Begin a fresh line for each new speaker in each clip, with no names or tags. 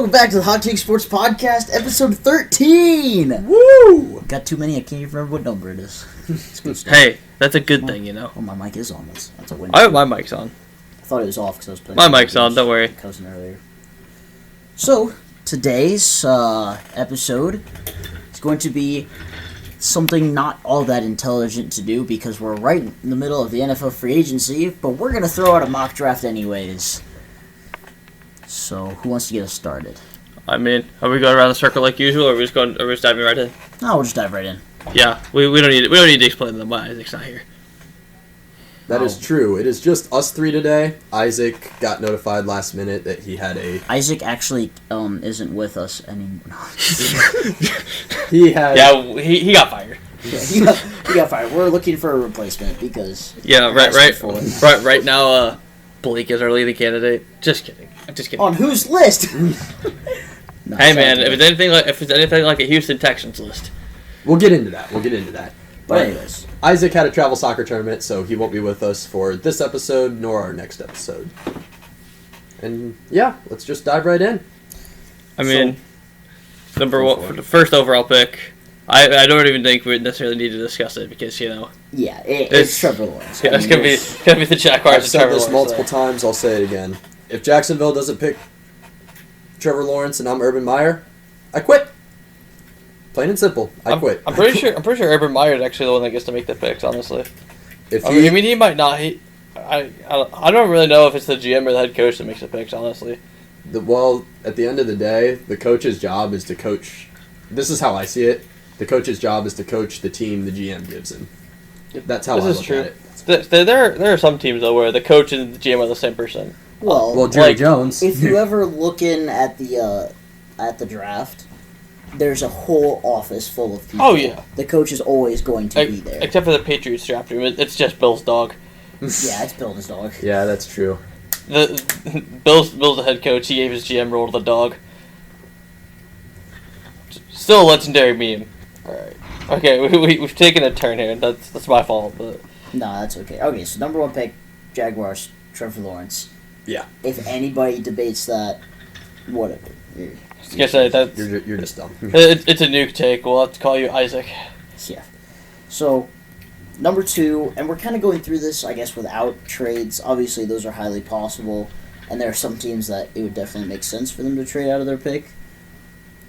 Welcome back to the Hot Take Sports Podcast, episode 13!
Woo!
Got too many, I can't even remember what number it is. It's good stuff.
Hey, that's a good thing, you know.
Oh, my mic is on. That's a win.
I have my mic's on.
I thought it was off because I was playing.
My mic's on, don't worry.
Cousin earlier. So, today's episode is going to be something not all that intelligent to do because we're right in the middle of the NFL free agency, but we're going to throw out a mock draft anyways. So, who wants to get us started?
I mean, are we going around the circle like usual, or are we just diving right in?
No, we'll just dive right in.
Yeah, we don't need to explain them why Isaac's not here.
That is true. It is just us three today. Isaac got notified last minute that he had a...
Isaac actually isn't with us anymore.
He had...
Yeah, he got fired.
Yeah, he got fired. We're looking for a replacement because...
Yeah, right now, Blake is our leading candidate. Just kidding. I'm just kidding.
On whose list? No,
hey man, if it's anything like a Houston Texans list.
We'll get into that.
But anyways.
Isaac had a travel soccer tournament, so he won't be with us for this episode nor our next episode. And yeah, let's just dive right in.
I mean, number one, for the first overall pick, I don't even think we necessarily need to discuss it because, you know.
Yeah, it's Trevor Lawrence.
Yeah, it's gonna be the Jaguars.
I've said this multiple times. I'll say it again. If Jacksonville doesn't pick Trevor Lawrence and I'm Urban Meyer, I quit. Plain and simple, I quit.
I'm pretty sure Urban Meyer is actually the one that gets to make the picks. Honestly, he might not. I don't really know if it's the GM or the head coach that makes the picks. Honestly,
Well, at the end of the day, the coach's job is to coach. This is how I see it. The coach's job is to coach the team the GM gives him. That's how I look at it.
There are some teams though where the coach and the GM are the same person.
Well,
Jerry Jones.
If you ever look in at the draft, there's a whole office full of people.
Oh yeah,
the coach is always going to be there.
Except for the Patriots draft room, it's just Bill's dog.
Yeah, it's Bill's dog.
Yeah, that's true.
Bill's the head coach. He gave his GM role to the dog. Still a legendary meme. All right. Okay, we've taken a turn here. That's my fault, but
No, that's okay. Okay, so number one pick, Jaguars, Trevor Lawrence.
Yeah.
If anybody debates that, whatever.
I was gonna say that
You're just dumb.
It's a nuke take. We'll have to call you Isaac.
Yeah. So, number two, and we're kind of going through this, I guess, without trades. Obviously, those are highly possible, and there are some teams that it would definitely make sense for them to trade out of their pick.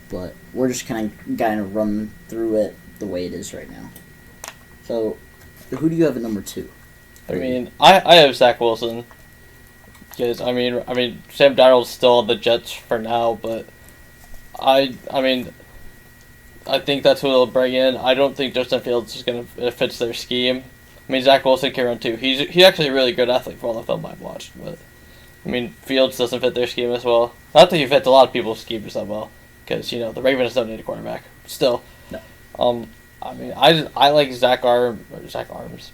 But we're just kind of run through it the way it is right now. So, who do you have at number two?
I mean, I have Zach Wilson. Because I mean, Sam Darnold's still on the Jets for now, but I think that's who they'll bring in. I don't think Justin Fields is gonna fits their scheme. I mean, Zach Wilson can run too. He's actually a really good athlete for all the film I've watched, but I mean, Fields doesn't fit their scheme as well. Not that he fits a lot of people's schemes that well, because you know the Ravens don't need a quarterback. Still,
no.
I mean, I like Zach Wilson's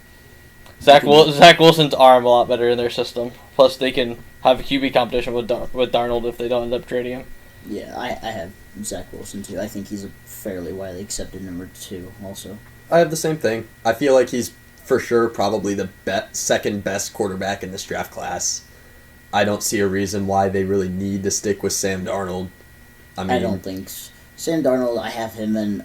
arm a lot better in their system. Plus, they can have a QB competition with Darnold if they don't end up trading him.
Yeah, I have Zach Wilson too. I think he's a fairly widely accepted number two also.
I have the same thing. I feel like he's for sure probably the second best quarterback in this draft class. I don't see a reason why they really need to stick with Sam Darnold.
I don't think Sam Darnold, I have him in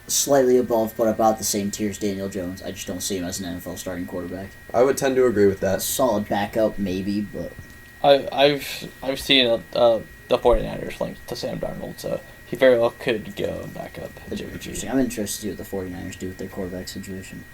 slightly above, but about the same tier as Daniel Jones. I just don't see him as an NFL starting quarterback.
I would tend to agree with
A
that.
solid backup, maybe, but
I've seen the 49ers linked to Sam Darnold, so he very well could go back up.
interesting. I'm interested to see what the 49ers do with their quarterback situation.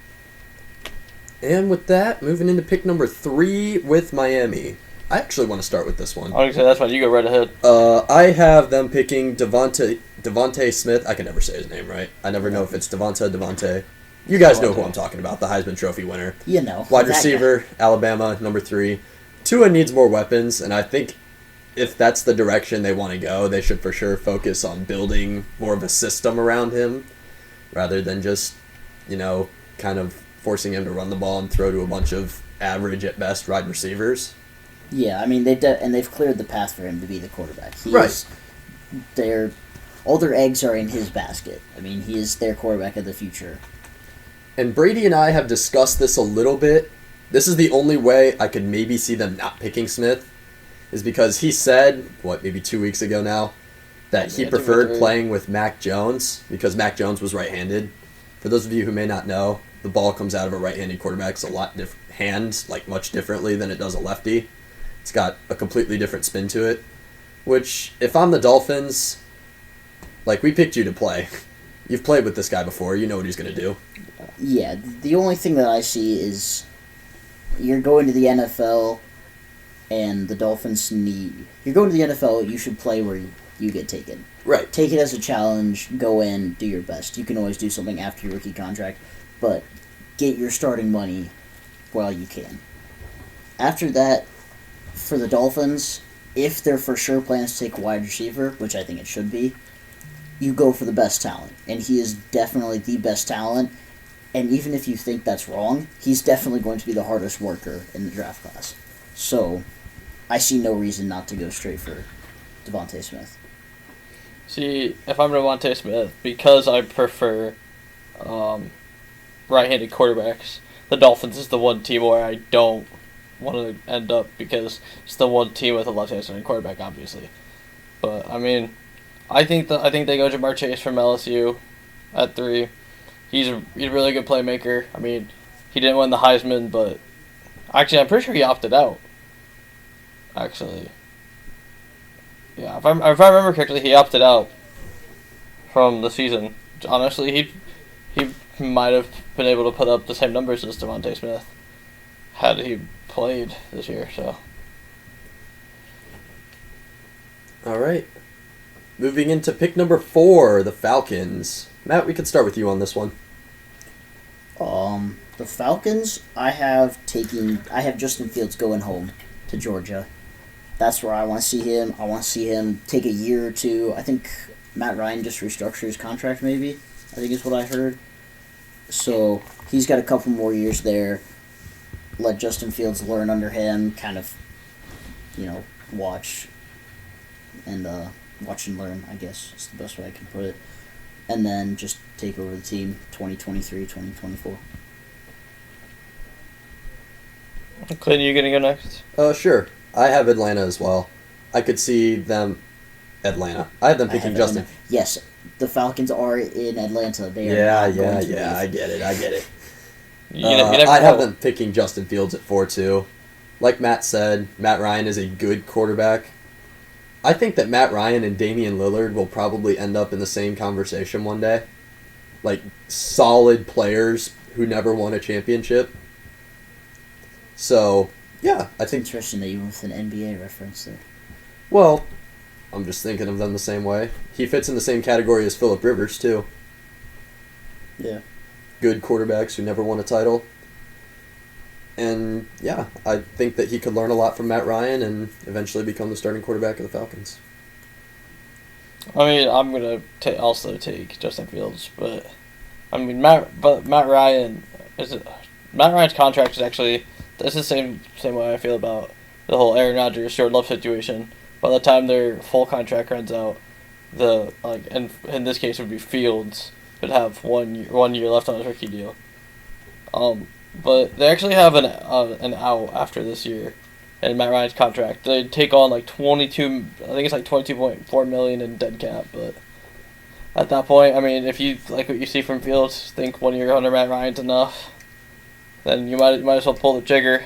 And with that, moving into pick number 3 with Miami. I actually want to start with this one.
I was gonna say that's fine. You go right ahead.
I have them picking Devontae Smith. I can never say his name right. I never know if it's Devontae. You guys know who I'm talking about, the Heisman Trophy winner.
You know.
Wide receiver, Alabama, number 3. Tua needs more weapons, and I think if that's the direction they want to go, they should for sure focus on building more of a system around him rather than just, kind of forcing him to run the ball and throw to a bunch of average at best wide receivers.
Yeah, I mean, they've cleared the path for him to be the quarterback.
Right.
All their eggs are in his basket. I mean, he is their quarterback of the future.
And Brady and I have discussed this a little bit. This is the only way I could maybe see them not picking Smith. is because he said, maybe 2 weeks ago now, that he
Yeah,
preferred
2 or 3.
playing with Mac Jones because Mac Jones was right-handed. For those of you who may not know, the ball comes out of a right-handed quarterback's a lot much differently than it does a lefty. It's got a completely different spin to it, which, if I'm the Dolphins, we picked you to play. You've played with this guy before. You know what he's going to do.
Yeah, the only thing that I see is you're going to the NFL, and the Dolphins need... You're going to the NFL, you should play where you get taken.
Right.
Take it as a challenge, go in, do your best. You can always do something after your rookie contract, but get your starting money while you can. After that, for the Dolphins, if they're for sure plans to take a wide receiver, which I think it should be, you go for the best talent. And he is definitely the best talent. And even if you think that's wrong, he's definitely going to be the hardest worker in the draft class. So, I see no reason not to go straight for Devontae Smith.
See, if I'm Devontae Smith, because I prefer right-handed quarterbacks, the Dolphins is the one team where I don't want to end up because it's the one team with a left-handed quarterback, obviously. But I mean, I think they go Jamar Chase from LSU at 3. He's a really good playmaker. I mean, he didn't win the Heisman, but actually, I'm pretty sure he opted out. Actually, yeah, if I remember correctly, he opted out from the season. Honestly, he might have been able to put up the same numbers as Devontae Smith had he played this year. So,
All right. Moving into pick number 4, the Falcons. Matt, we could start with you on this one.
The Falcons, I have Justin Fields going home to Georgia. That's where I want to see him. I want to see him take a year or two. I think Matt Ryan just restructured his contract, maybe. I think is what I heard. So he's got a couple more years there. Let Justin Fields learn under him, kind of, watch and learn, I guess is the best way I can put it. And then just take over the team 2023, 2024.
Clayton, you gonna go next?
Sure. I have Atlanta as well. I could see them... Atlanta. I have them picking Justin...
Yes, the Falcons are in Atlanta. They are
Yeah,
not going to leave.
I get it.
You never
I have
know.
them picking Justin Fields at 4 too. Like Matt said, Matt Ryan is a good quarterback. I think that Matt Ryan and Damian Lillard will probably end up in the same conversation one day. Solid players who never won a championship. So, yeah, I think...
Interesting that you went with an NBA reference there.
Well, I'm just thinking of them the same way. He fits in the same category as Phillip Rivers, too.
Yeah.
Good quarterbacks who never won a title. And, yeah, I think that he could learn a lot from Matt Ryan and eventually become the starting quarterback of the Falcons.
I mean, I'm gonna also take Justin Fields, but I mean, Matt Ryan's contract is actually that's the same way I feel about the whole Aaron Rodgers Jordan Love situation. By the time their full contract runs out, and in this case it would be Fields would have 1 year left on his rookie deal. But they actually have an out after this year in Matt Ryan's contract. They take on 22. I think it's 22.4 million in dead cap. But at that point, I mean, if you like what you see from Fields, think 1 year under Matt Ryan's enough, then you might as well pull the trigger.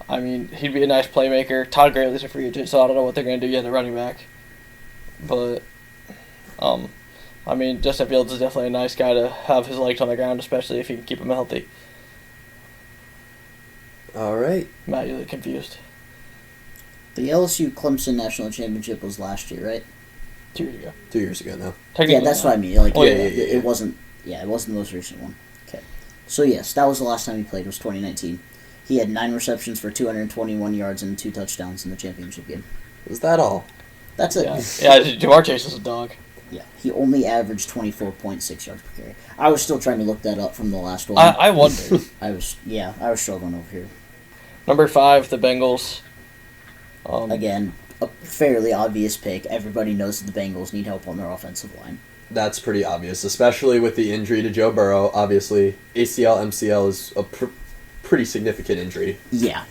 I mean, he'd be a nice playmaker. Todd Gurley's a free agent, so I don't know what they're gonna do yet at running back. But I mean, Justin Fields is definitely a nice guy to have his legs on the ground, especially if you can keep him healthy.
All right.
Matt, you look confused.
The LSU Clemson National Championship was last year, right?
2 years ago.
2 years ago now.
Yeah, that's what I mean. It wasn't the most recent one. Okay. So, yes, that was the last time he played, was 2019. He had 9 receptions for 221 yards and 2 touchdowns in the championship game.
Is that all?
That's it.
Yeah, Jamar Chase is a dog.
Yeah, he only averaged 24.6 yards per carry. I was still trying to look that up from the last one.
I wonder.
I was struggling over here.
Number 5, the Bengals.
Again, a fairly obvious pick. Everybody knows that the Bengals need help on their offensive line.
That's pretty obvious, especially with the injury to Joe Burrow. Obviously, ACL, MCL is a pretty significant injury.
Yeah.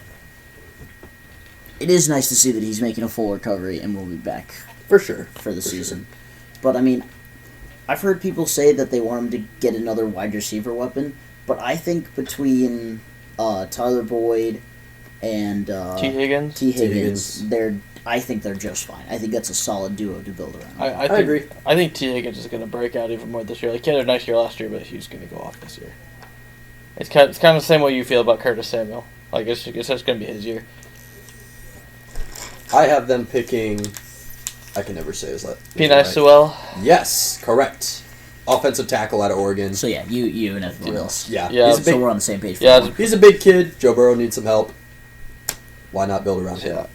it is nice to see that he's making a full recovery and will be back
For sure.
for the season. But, I mean, I've heard people say that they want him to get another wide receiver weapon, but I think between Tyler Boyd and
T. Higgins?
T. Higgins, I think they're just fine. I think that's a solid duo to build around.
I
agree.
I think T. Higgins is going to break out even more this year. Like, he had a nice year last year, but he's going to go off this year. It's kind of the same way you feel about Curtis Samuel. Like, it's just going to be his year.
I have them picking. I can never say his last.
P. Sewell.
Yes, correct. Offensive tackle out of Oregon.
So yeah, you and everyone else.
Yeah.
Yeah,
He's a big,
So we're on the same page. For
Yeah,
that one.
he's a big kid. Joe Burrow needs some help. Why not build around him?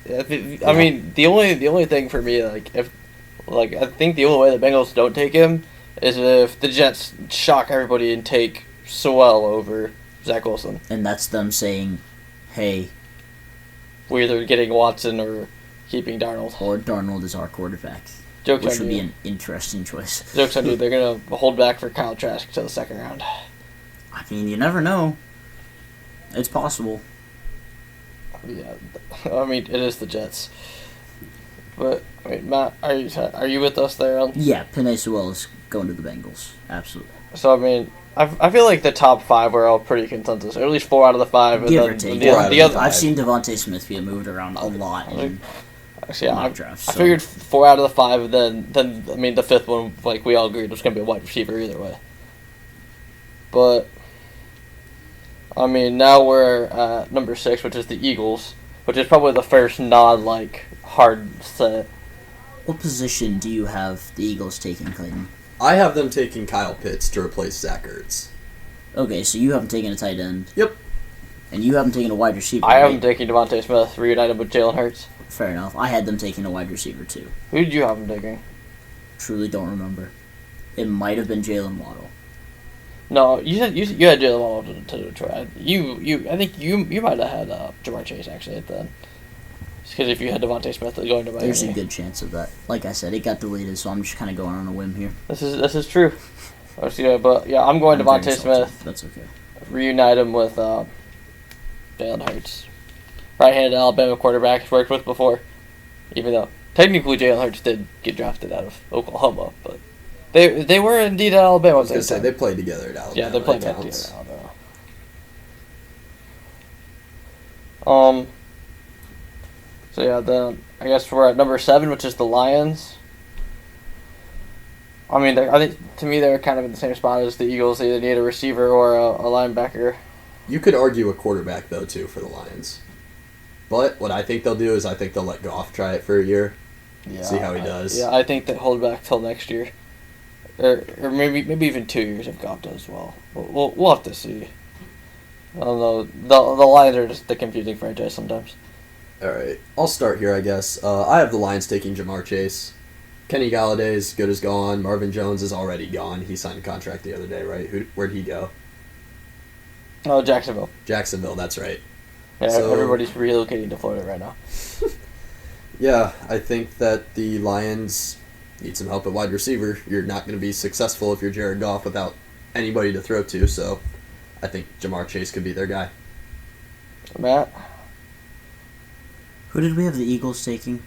I mean, the only thing for me, I think the only way the Bengals don't take him is if the Jets shock everybody and take Sewell over Zach Wilson.
And that's them saying, "Hey,
We're either getting Watson or keeping Darnold.
or Darnold is our quarterback,"
Joke's
which
on
would be
you.
an interesting choice.
Joke's on you. They're gonna hold back for Kyle Trask until the second round.
I mean, you never know. It's possible.
Yeah, I mean it is the Jets. But I mean, Matt, are you with us there?
Yeah, Penei Sewell is going to the Bengals. Absolutely.
So I mean, I feel like the top 5 were all pretty consensus, or at least 4 out of the 5.
Give
And
or take.
the other.
I've seen Devontae Smith get moved around a lot in
Actually, yeah,
mock drafts.
I figured 4 out of the 5. Then I mean the 5th one, like we all agreed, was going to be a wide receiver either way. But I mean, now we're at number 6, which is the Eagles, which is probably the first hard set.
What position do you have the Eagles taking, Clayton?
I have them taking Kyle Pitts to replace Zach Ertz.
Okay, so you haven't taken a tight end.
Yep.
And you haven't taken a wide receiver.
I
right?
am taking Devontae Smith, reunited with Jalen Hurts.
Fair enough. I had them taking a wide receiver too.
Who did you have him taking?
Truly don't remember. It might have been Jalen Waddle.
No, you said you had Jalen Waddle to Detroit. I think you might have had Jamar Chase actually at then. Because if you had Devontae Smith going to Miami,
There's a good chance of that. Like I said, it got deleted, so I'm just kind of going on a whim here.
This is true. Yeah, but yeah, I'm going
I'm very
Devontae
salty.
Smith.
That's okay.
Reunite him with Jalen Hurts, right-handed Alabama quarterback he's worked with before. Even though technically Jalen Hurts did get drafted out of Oklahoma, but they were indeed at Alabama.
I was going to say, they played together at Alabama.
Yeah, they played
That
together
counts.
at Alabama. So yeah, then I guess we're at number 7, which is the Lions. I mean, I think to me they're kind of in the same spot as the Eagles. They either need a receiver or a linebacker.
You could argue a quarterback, though, too, for the Lions. But what I think they'll do is I think they'll let Goff try it for a year.
Yeah,
See how he does.
Yeah, I think they hold back till next year, or maybe even 2 years if Goff does well. We'll have to see. I don't know. The Lions are just the confusing franchise sometimes.
All right. I'll start here, I guess. I have the Lions taking Jamar Chase. Kenny Galladay's good as gone. Marvin Jones is already gone. He signed a contract the other day, right? Where'd he go?
Oh, Jacksonville.
Jacksonville, that's right.
Yeah,
So-
everybody's relocating to Florida right now.
Yeah, I think that the Lions need some help at wide receiver. You're not going to be successful if you're Jared Goff without anybody to throw to, so I think Jamar Chase could be their guy.
Matt?
Who did we have the Eagles taking?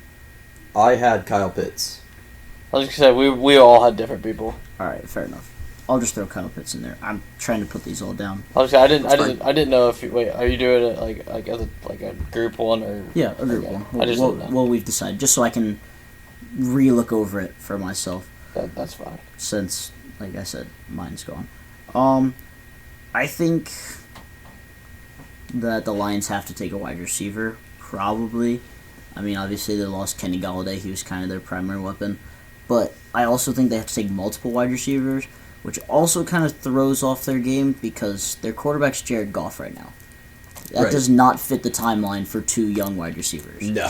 I had Kyle Pitts.
I was just gonna say we all had different people.
All right, fair enough. I'll just throw Kyle Pitts in there. I'm trying to put these all down.
I was I
That's
didn't know if wait, are you doing it like as a group one or
Yeah, a group
Okay.
one.
I just didn't know.
Well, we've decided, just so I can re-look over it for myself,
that's fine.
since, like I said, mine's gone. I think that the Lions have to take a wide receiver, probably. I mean, obviously they lost Kenny Galladay. He was kind of their primary weapon. But I also think they have to take multiple wide receivers, which also kind of throws off their game because their quarterback's Jared Goff right now. That
Right.
does not fit the timeline for 2 young wide receivers.
No.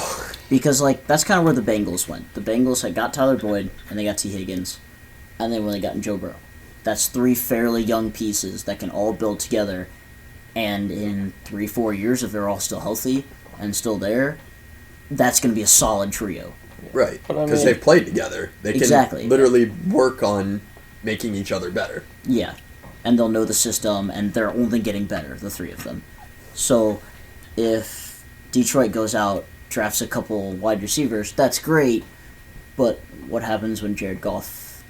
Because, that's kind of where the Bengals went. The Bengals had got Tyler Boyd, and they got T. Higgins, and then when they got Joe Burrow. That's 3 fairly young pieces that can all build together, and in 3-4 years, if they're all still healthy and still there, that's going to be a solid trio.
Right.
But I
Because
mean-
they've played together. They can
Exactly.
literally work on making each other better.
Yeah, and they'll know the system, and they're only getting better, the 3 of them. So, if Detroit goes out drafts a couple wide receivers. That's great, but what happens when Jared Goff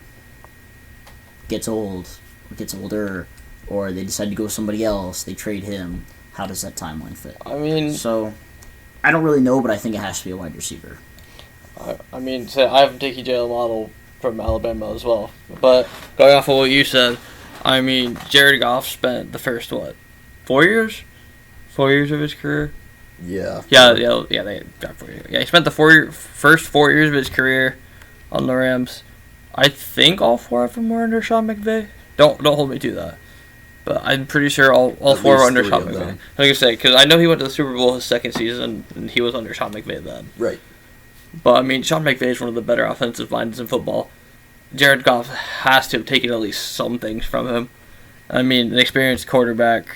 gets old, or gets older, or they decide to go with somebody else, they trade him? How does that timeline fit?
I mean,
So, I don't really know, but I think it has to be a wide receiver.
I mean, so I haven't taken Jalen Waddle from Alabama as well. But going off of what you said, I mean, Jared Goff spent the first, 4 years? 4 years of his career?
Yeah.
Yeah, they got 4 years. Yeah, he spent the first 4 years of his career on the Rams. I think all 4 of them were under Sean McVay. Don't hold me to that. But I'm pretty sure all
At
4 were
least
under
3
Sean
of
McVay.
them.
I was going to say, because I know he went to the Super Bowl his second season, and he was under Sean McVay then.
Right.
But, I mean, Sean McVay is one of the better offensive minds in football. Jared Goff has to have taken at least some things from him. I mean, an experienced quarterback.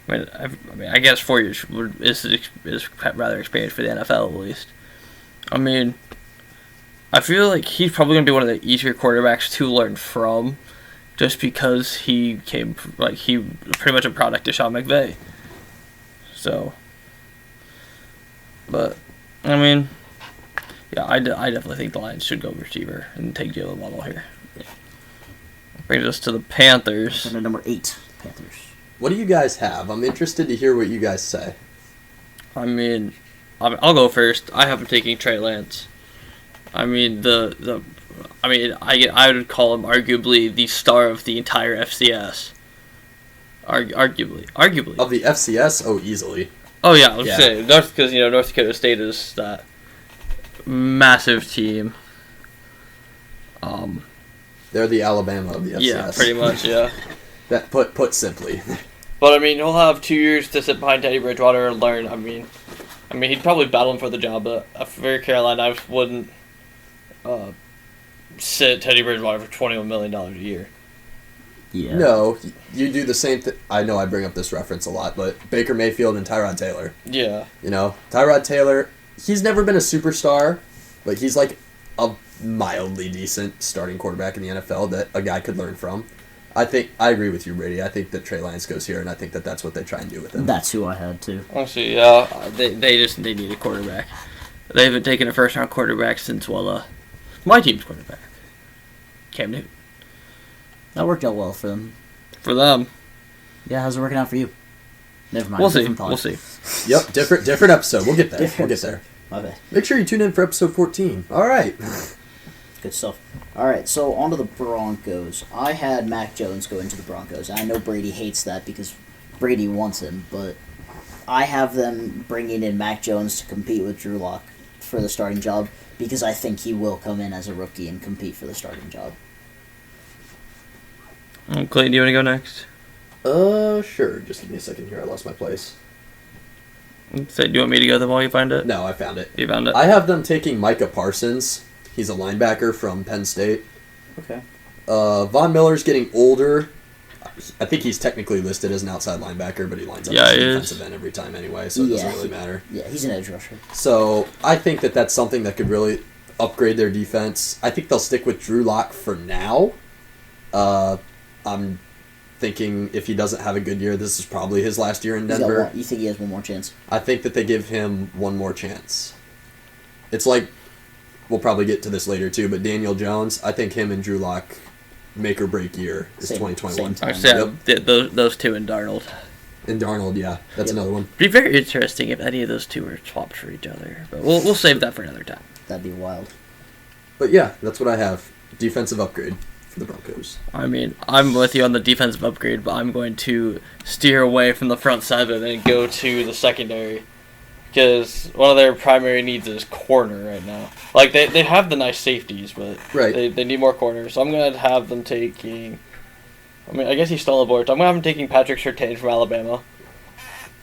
I guess 4 years is rather experienced for the NFL at least. I mean, I feel like he's probably going to be one of the easier quarterbacks to learn from, just because he was pretty much a product of Sean McVay. So, but I mean, yeah, I definitely think the Lions should go receiver and take Jalen Waddle here. Brings us to the Panthers.
And number 8, Panthers.
What do you guys have? I'm interested to hear what you guys say.
I mean, I'll go first. I have him taking Trey Lance. I mean, I would call him arguably the star of the entire FCS. Arguably.
Of the FCS? Oh, easily.
Oh yeah, I was
Yeah.
saying North Dakota State is that massive team.
They're the Alabama of the FCS.
Yeah, pretty much. Yeah.
That put simply.
But I mean, he'll have 2 years to sit behind Teddy Bridgewater and learn. I mean, he'd probably battle him for the job, but for Carolina, I wouldn't sit Teddy Bridgewater for $21 million a year.
Yeah.
No, you do the same thing. I know I bring up this reference a lot, but Baker Mayfield and Tyrod Taylor.
Yeah.
You know, Tyrod Taylor, he's never been a superstar, but he's like a mildly decent starting quarterback in the NFL that a guy could learn from. I agree with you, Brady. I think that Trey Lance goes here, and I think that that's what they try and do with him.
That's who I had, too.
Honestly, yeah, they need a quarterback. They haven't taken a first-round quarterback since, my team's quarterback, Cam Newton.
That worked out well for them.
For them.
Yeah, how's it working out for you? Never mind.
We'll see.
different pod.
We'll see.
Yep, different episode. We'll get there.
Different
We'll get there.
My bad.
Make sure you tune in for episode 14. All right.
Good stuff. All right, so on to the Broncos. I had Mac Jones go into the Broncos. I know Brady hates that because Brady wants him, but I have them bringing in Mac Jones to compete with Drew Lock for the starting job because I think he will come in as a rookie and compete for the starting job.
Clayton, do you want to go next?
Sure. Just give me a second here. I lost my place.
Do you want me to go then while you find it?
No, I found it.
You found it?
I have them taking Micah Parsons. He's a linebacker from Penn State.
Okay.
Von Miller's getting older. I think he's technically listed as an outside linebacker, but he lines up as a defensive end every time anyway, so it doesn't really matter.
Yeah, he's an edge rusher.
So I think that that's something that could really upgrade their defense. I think they'll stick with Drew Lock for now. I'm thinking if he doesn't have a good year, this is probably his last year in Denver.
You think he has one more chance?
I think that they give him one more chance. It's like, we'll probably get to this later too, but Daniel Jones, I think him and Drew Lock make or break year is 2021.
Those two and Darnold.
And Darnold, yeah, that's another one.
It'd be very interesting if any of those two were swapped for each other, but we'll save that for another time.
That'd be wild.
But yeah, that's what I have. Defensive upgrade for the Broncos.
I mean, I'm with you on the defensive upgrade, but I'm going to steer away from the front seven and go to the secondary. Because one of their primary needs is corner right now. Like, they have the nice safeties, but they need more corners. So I'm going to have them taking... I guess he's still on the board. So I'm going to have them taking Patrick Surtain from Alabama.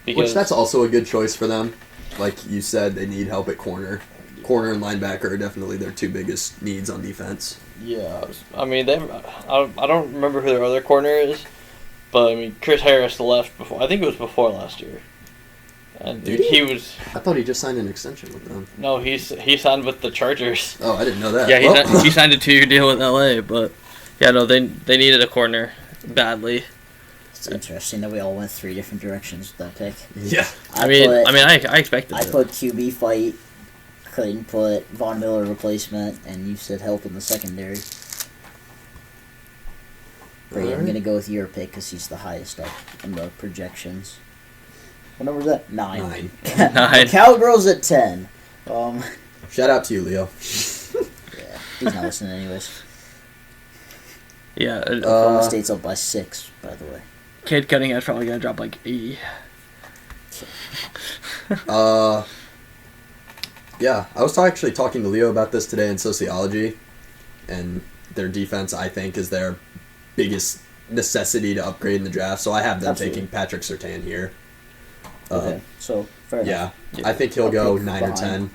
Which, that's also a good choice for them. Like you said, they need help at corner. Corner and linebacker are definitely their two biggest needs on defense.
Yeah. I mean, I don't remember who their other corner is. But, I mean, Chris Harris left before... I think it was before last year. And he was.
I thought he just signed an extension with them.
No, he signed with the Chargers.
Oh, I didn't know that.
Yeah, he signed a 2-year deal with LA, but yeah, no, they needed a corner badly.
It's interesting that we all went 3 different directions with that pick.
Yeah,
I expected.
I put QB fight Clayton put Von Miller replacement, and you said help in the secondary. Brady, I'm
Alright.
going to go with your pick because he's the highest up in the projections. What number is that? 9.
9.
9.
Cowgirls at 10.
Shout out to you, Leo.
Yeah, he's not listening anyways.
Yeah,
Oklahoma State's up by 6, by the way.
Cade Cunningham's probably gonna drop like 80.
Yeah, I was actually talking to Leo about this today in sociology, and their defense, I think, is their biggest necessity to upgrade in the draft. So I have them
Absolutely.
taking Patrick Surtain here.
Okay, so fair enough.
Yeah, I think he'll
I'll
go
pick
9 or
behind.
10.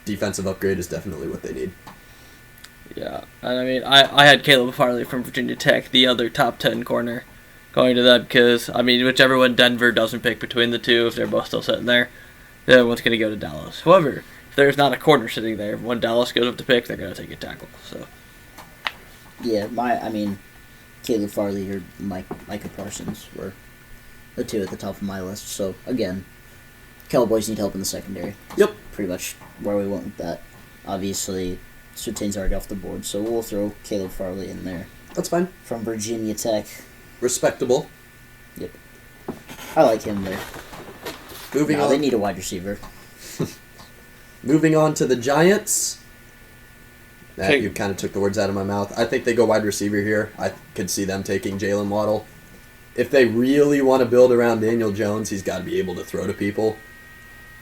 Defensive upgrade is definitely what they need.
Yeah, and I mean, I had Caleb Farley from Virginia Tech, the other top 10 corner, going to them because, I mean, whichever one Denver doesn't pick between the two, if they're both still sitting there, the other one's going to go to Dallas. However, if there's not a corner sitting there, when Dallas goes up to pick, they're going to take a tackle. So
Yeah, Caleb Farley or Micah Parsons were the two at the top of my list. So, again, Cowboys need help in the secondary.
Yep.
Pretty much where we went with that. Obviously, Surtain's already off the board, so we'll throw Caleb Farley in there.
That's fine.
From Virginia Tech.
Respectable.
Yep. I like him there.
Moving
No,
on.
they need a wide receiver.
Moving on to the Giants.
Okay.
You kind of took the words out of my mouth. I think they go wide receiver here. I could see them taking Jalen Waddle. If they really want to build around Daniel Jones, he's got to be able to throw to people.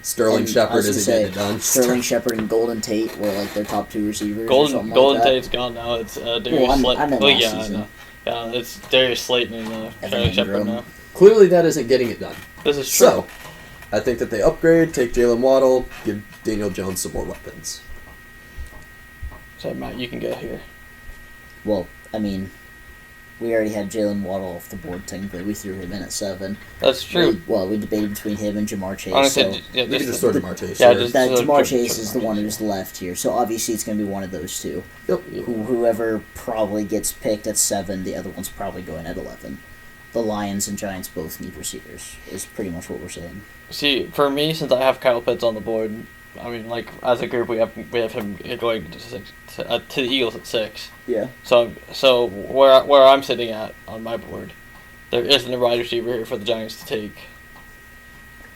Sterling
And I
Shepard
was
isn't
gonna
getting it done.
Sterling Shepard and Golden Tate were like their top 2 receivers. or
Golden
something
Golden
like that.
Tate's gone now. It's Darius
Well, I
Slayton.
meant
Well,
last
yeah, I
season.
know. Yeah, it's Darius Slayton and
Evan
Sterling Shepard
Ingram.
now.
Clearly, that isn't getting it done.
This is true.
So, I think that they upgrade, take Jalen Waddle, give Daniel Jones some more weapons.
So Matt, you can get here.
Well, I mean, we already had Jalen Waddle off the board, technically. We threw him in at 7.
That's true.
We debated between him and Jamar Chase.
Honestly,
so
yeah,
You can just
this,
throw DeMar Chase.
yeah,
or-
just-
that
so
Jamar
put-
Chase
put
is the
Jamar
one
Chase.
who's left here. So obviously it's going to be one of those two.
Yep.
Whoever probably gets picked at 7, the other one's probably going at 11. The Lions and Giants both need receivers, is pretty much what we're saying.
See, for me, since I have Kyle Pitts on the board, I mean, like as a group, we have him going to the Eagles at 6.
Yeah.
So where I'm sitting at on my board, there isn't a wide receiver here for the Giants to take,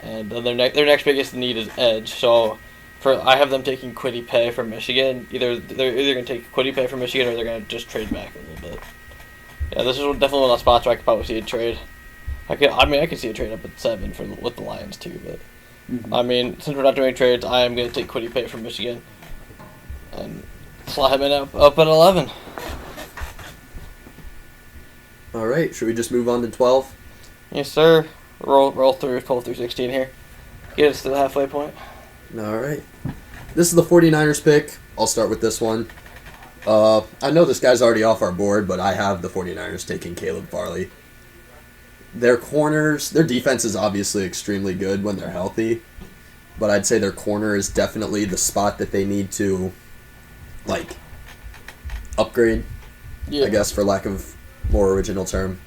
and then their next biggest need is edge. So I have them taking Kwity Paye from Michigan. They're either gonna take Kwity Paye from Michigan or they're gonna just trade back a little bit. Yeah, this is definitely one of the spots where I could probably see a trade. I could see a trade up at 7 with the Lions too, but. I mean, since we're not doing trades, I am going to take Kwity Paye from Michigan and slot him in up at 11.
All right, should we just move on to 12?
Yes, sir. Roll through 12 through 16 here. Get us to the halfway point.
All right. This is the 49ers pick. I'll start with this one. I know this guy's already off our board, but I have the 49ers taking Caleb Farley. Their corners, their defense is obviously extremely good when they're healthy, but I'd say their corner is definitely the spot that they need to, like, upgrade,
Yeah.
I guess, for lack of more original term.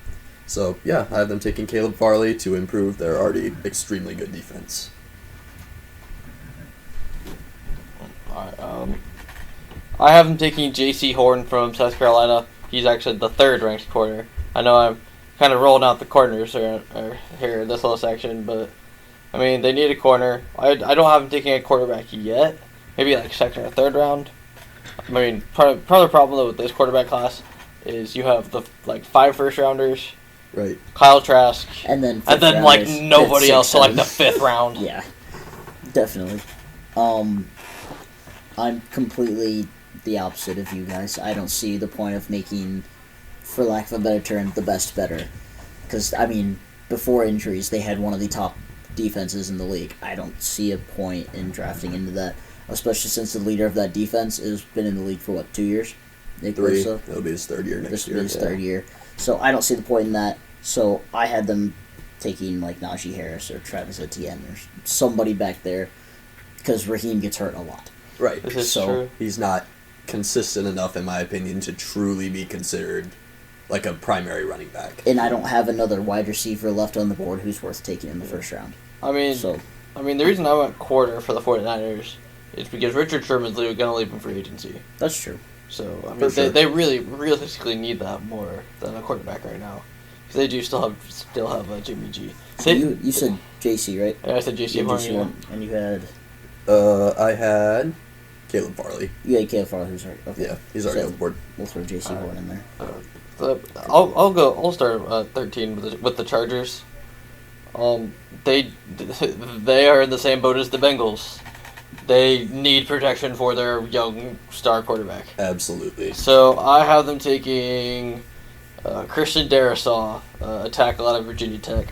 So, yeah, I have them taking Caleb Farley to improve their already extremely good defense.
Alright, I have him taking J.C. Horn from South Carolina. He's actually the 3rd ranked corner. I know I'm kind of rolling out the corners or here in this little section, but I mean they need a corner. I don't have him taking a quarterback yet. Maybe like 2nd or 3rd round. I mean part of the problem though with this quarterback class is you have the 5 first rounders,
Right.
Kyle Trask,
And then
and then like
fifth-rounders,
nobody
fifth,
else
sixth,
till like the 5th round.
Yeah, definitely. I'm completely the opposite of you guys. I don't see the point of making, for lack of a better term, the best better. Because, I mean, before injuries, they had one of the top defenses in the league. I don't see a point in drafting into that, especially since the leader of that defense has been in the league for, 2 years? Nick
3.
Bosa?
It'll be his 3rd year
This
next
will be
year.
his 3rd year. So I don't see the point in that. So I had them taking Najee Harris or Travis Etienne or somebody back there because Raheem gets hurt a lot.
Right.
This is
So-
true.
He's not consistent enough, in my opinion, to truly be considered like a primary running back.
And I don't have another wide receiver left on the board who's worth taking in the first round.
I mean,
So
the reason I went quarter for the 49ers it's because Richard Sherman's going to leave in free agency.
That's true.
So, I
For
mean,
sure.
they really realistically need that more than a quarterback right now. Because they do still have Jimmy G.
So you said JC, right?
I said JC
Yeah,
Horn,
JC
yeah.
Horn, and you had
I had Caleb Farley.
Caleb Farley, who's already okay.
Yeah, he's already
So
on the board.
We'll throw JC Horn in there.
I'll start 13 with the Chargers. They are in the same boat as the Bengals. They need protection for their young star quarterback.
Absolutely.
So I have them taking Christian Darrisaw, a tackle out of Virginia Tech.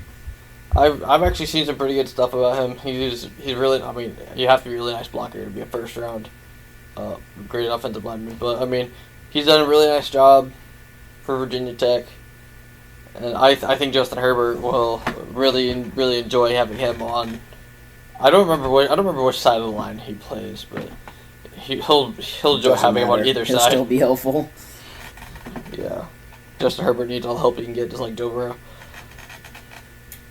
I've actually seen some pretty good stuff about him. He's really, I mean, you have to be a really nice blocker to be a first round great offensive lineman. But I mean, he's done a really nice job for Virginia Tech, and I think Justin Herbert will really enjoy having him on. I don't remember which side of the line he plays, but he'll enjoy
Doesn't
having him on
matter.
either
He'll
side.
still be helpful.
Yeah, Justin Herbert needs all the help he can get, just like Joe Burrow.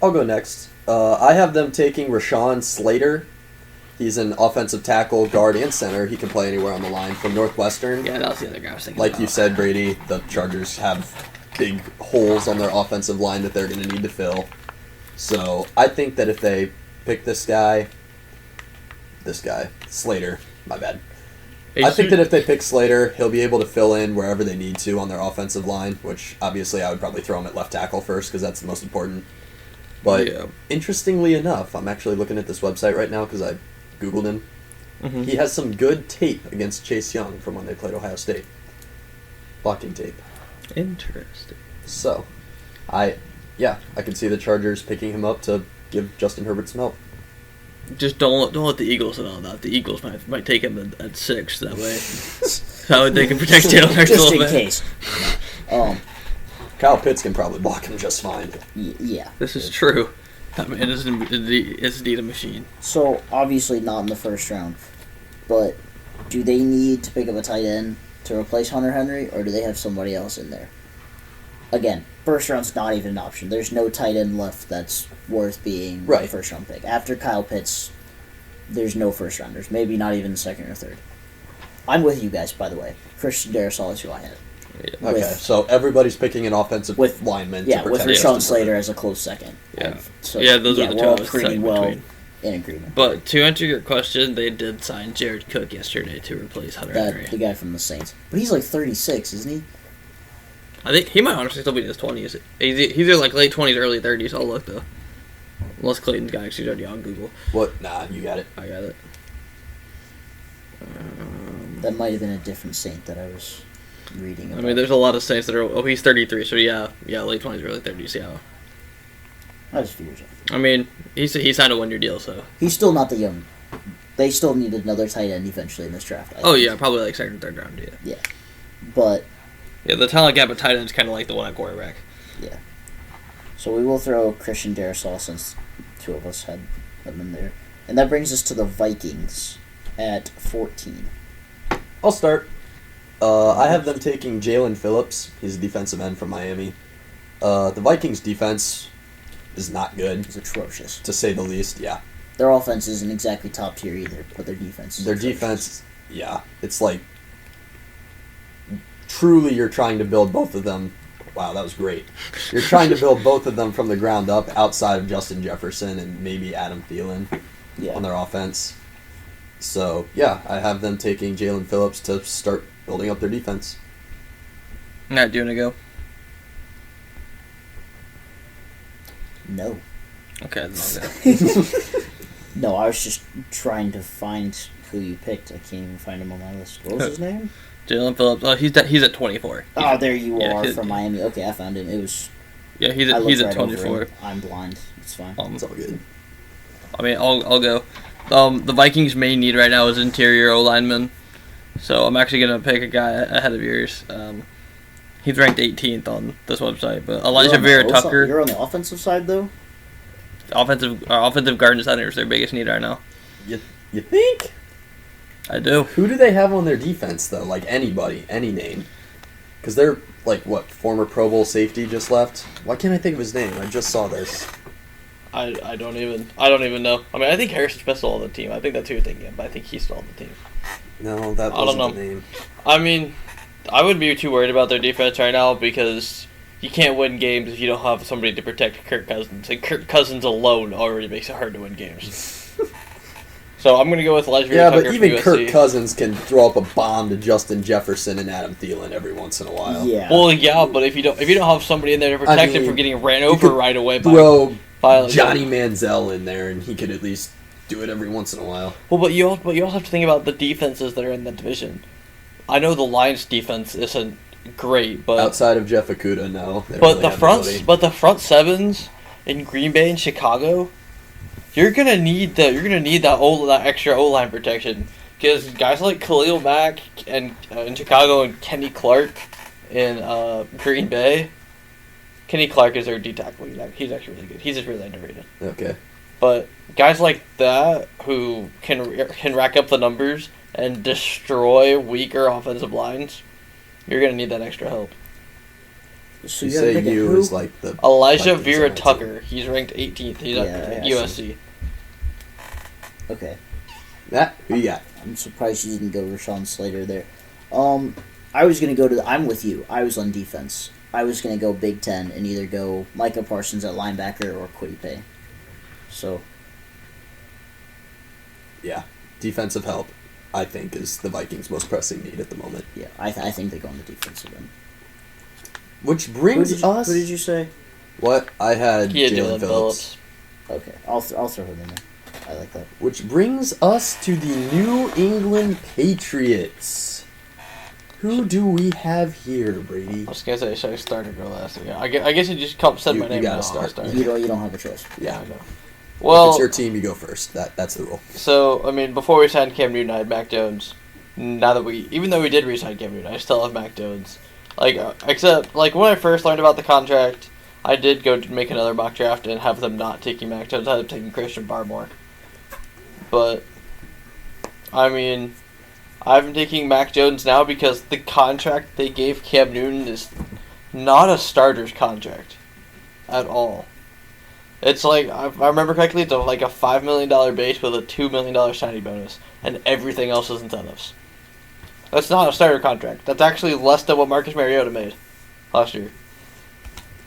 I'll go next. I have them taking Rashawn Slater. He's an offensive tackle, guard, and center. He can play anywhere on the line from Northwestern.
Yeah, that was the other guy I was thinking
Like
about.
you said, Brady, the Chargers have big holes on their offensive line that they're going to need to fill. So I think that if they pick this guy, Slater, my bad. I think that if they pick Slater, he'll be able to fill in wherever they need to on their offensive line, which obviously I would probably throw him at left tackle first because that's the most important. But
Yeah.
interestingly enough, I'm actually looking at this website right now because I Googled him.
Mhm.
He has some good tape against Chase Young from when they played Ohio State. Blocking tape.
Interesting.
So, I can see the Chargers picking him up to give Justin Herbert some help.
Just don't let the Eagles in on that. The Eagles might take him at 6 that way. So they can protect Jalen Hurts a
Just
little
in
bit.
case.
Kyle Pitts can probably block him just fine.
Yeah.
This is true. I mean, it's indeed a machine.
So obviously not in the first round, but do they need to pick up a tight end to replace Hunter Henry, or do they have somebody else in there? Again, first round's not even an option. There's no tight end left that's worth being a
Right.
first round pick. After Kyle Pitts, there's no first rounders. Maybe not even second or third. I'm with you guys, by the way. Christian Darrisaw is who I had.
Yeah.
Okay, so everybody's picking an offensive
With-
lineman
Yeah,
to
with
protect
Rashawn
Justin
Slater
Herbert.
as a close second.
Yeah.
So,
Yeah, those are the
we're
two I
all
was
pretty
deciding
well
between.
in agreement.
But to answer your question, they did sign Jared Cook yesterday to replace Hunter Henry.
The guy from the Saints. But he's like 36, isn't he?
I think he might honestly still be in his 20s. He's either like late 20s, early 30s. I'll look though. Unless Clayton's got actually already on Google.
What? Nah, you got it.
I got it.
That might have been a different Saint that I was reading
I
about.
mean, there's a lot of Saints that are. Oh, he's 33, so yeah, late 20s, early 30s. Yeah.
I just figured it.
I mean, he signed a 1-year deal, so.
He's still not the young. They still needed another tight end eventually in this draft. I
Oh
think.
yeah, probably like second or third round. Yeah.
But
Yeah, the talent gap at tight end is kind of like the one at quarterback.
so we will throw Christian Darrisaw since two of us had them in there, and that brings us to the Vikings at 14.
I'll start. I have them taking Jalen Phillips. He's a defensive end from Miami. The Vikings' defense is not good,
It's atrocious.
to say the least. Yeah,
Their offense isn't exactly top tier either, but their defense is
their
atrocious.
defense. Yeah, it's like truly you're trying to build both of them. Wow, that was great. You're trying to build both of them from the ground up, outside of Justin Jefferson and maybe Adam Thielen
Yeah.
on their offense. So yeah, I have them taking Jalen Phillips to start building up their defense.
Not doing a go.
No.
Okay, then I'll go.
No, I was just trying to find who you picked. I can't even find him on my list. What was his name?
Jalen Phillips. Oh, he's at 24.
Oh, there you
Yeah,
are
he's-
from Miami. Okay, I found him. It was.
Yeah, he's
I
at
looked
he's
right
at
over
24.
him. I'm blind. It's fine.
It's all good.
I mean, I'll go. The Vikings' main need right now is interior O lineman, so I'm actually gonna pick a guy ahead of yours. He's ranked 18th on this website, but Elijah
You're on the
Vera
O side-
Tucker,
You're on the offensive side, though?
offensive guard and center is their biggest need right now.
You think?
I do.
Who do they have on their defense though? Like anybody, any name? Because they're like what former Pro Bowl safety just left. Why can't I think of his name? I just saw this.
I don't even know. I mean, I think Harrison Smith's still on the team. I think that's who you're thinking of, but I think he's still on the team.
No, that
I don't
wasn't the
know.
name.
I mean, I wouldn't be too worried about their defense right now because you can't win games if you don't have somebody to protect Kirk Cousins. And Kirk Cousins alone already makes it hard to win games. So I'm going to go with Elijah
Yeah,
Tucker
but even
from USC.
Kirk Cousins can throw up a bomb to Justin Jefferson and Adam Thielen every once in a while.
Yeah.
Well, yeah, but if you don't have somebody in there to protect him
mean,
from getting ran
you
over
could
right away
Throw
by
Johnny Manziel in there, and he could at least do it every once in a while.
Well, but you also have to think about the defenses that are in that division. I know the Lions' defense isn't great, but
Outside of Jeff Okuda, no. They don't
but
really
the
have
front
anybody.
but the front sevens in Green Bay and Chicago, you're gonna need that extra O line protection because guys like Khalil Mack and in Chicago and Kenny Clark in Green Bay. Kenny Clark is their D tackle. He's actually really good. He's just really underrated.
Okay.
But guys like that who can rack up the numbers and destroy weaker offensive lines, you're gonna need that extra help.
So
You
you gotta
say
pick a
you
who?
is like the
Elijah
Vikings
Vera
on that team.
Tucker, he's ranked 18th. He's
Yeah,
at
I
USC.
Okay.
That who you got?
I'm surprised you didn't go Rashawn Slater there. I was gonna go to. I'm with you. I was on defense. I was gonna go Big Ten and either go Micah Parsons at linebacker or Kwity Paye. So
Yeah, defensive help. I think is the Vikings' most pressing need at the moment.
yeah, I think they go on the defensive end.
Which brings us.
Who did you say?
What I had
He had
Jalen Phillips.
Okay, I'll throw him in there. I like that.
Which brings us to the New England Patriots. Who do we have here, Brady?
I was gonna say, should I start or go last? Yeah, I guess you just said
You-
my
you
name.
gotta
Now.
start.
I'll
You don't have a choice.
Yeah, I know.
If
Well,
it's your team, you go first. That's the rule.
so I mean, before we signed Cam Newton, I had Mac Jones. Now that even though we did re-sign Cam Newton, I still have Mac Jones. Except when I first learned about the contract, I did go to make another mock draft and have them not taking Mac Jones. I had them taking Christian Barmore. But I mean, I'm taking Mac Jones now because the contract they gave Cam Newton is not a starter's contract at all. It's like, if I remember correctly, it's like a $5 million base with a $2 million signing bonus, and everything else is incentives. That's not a starter contract. That's actually less than what Marcus Mariota made last year.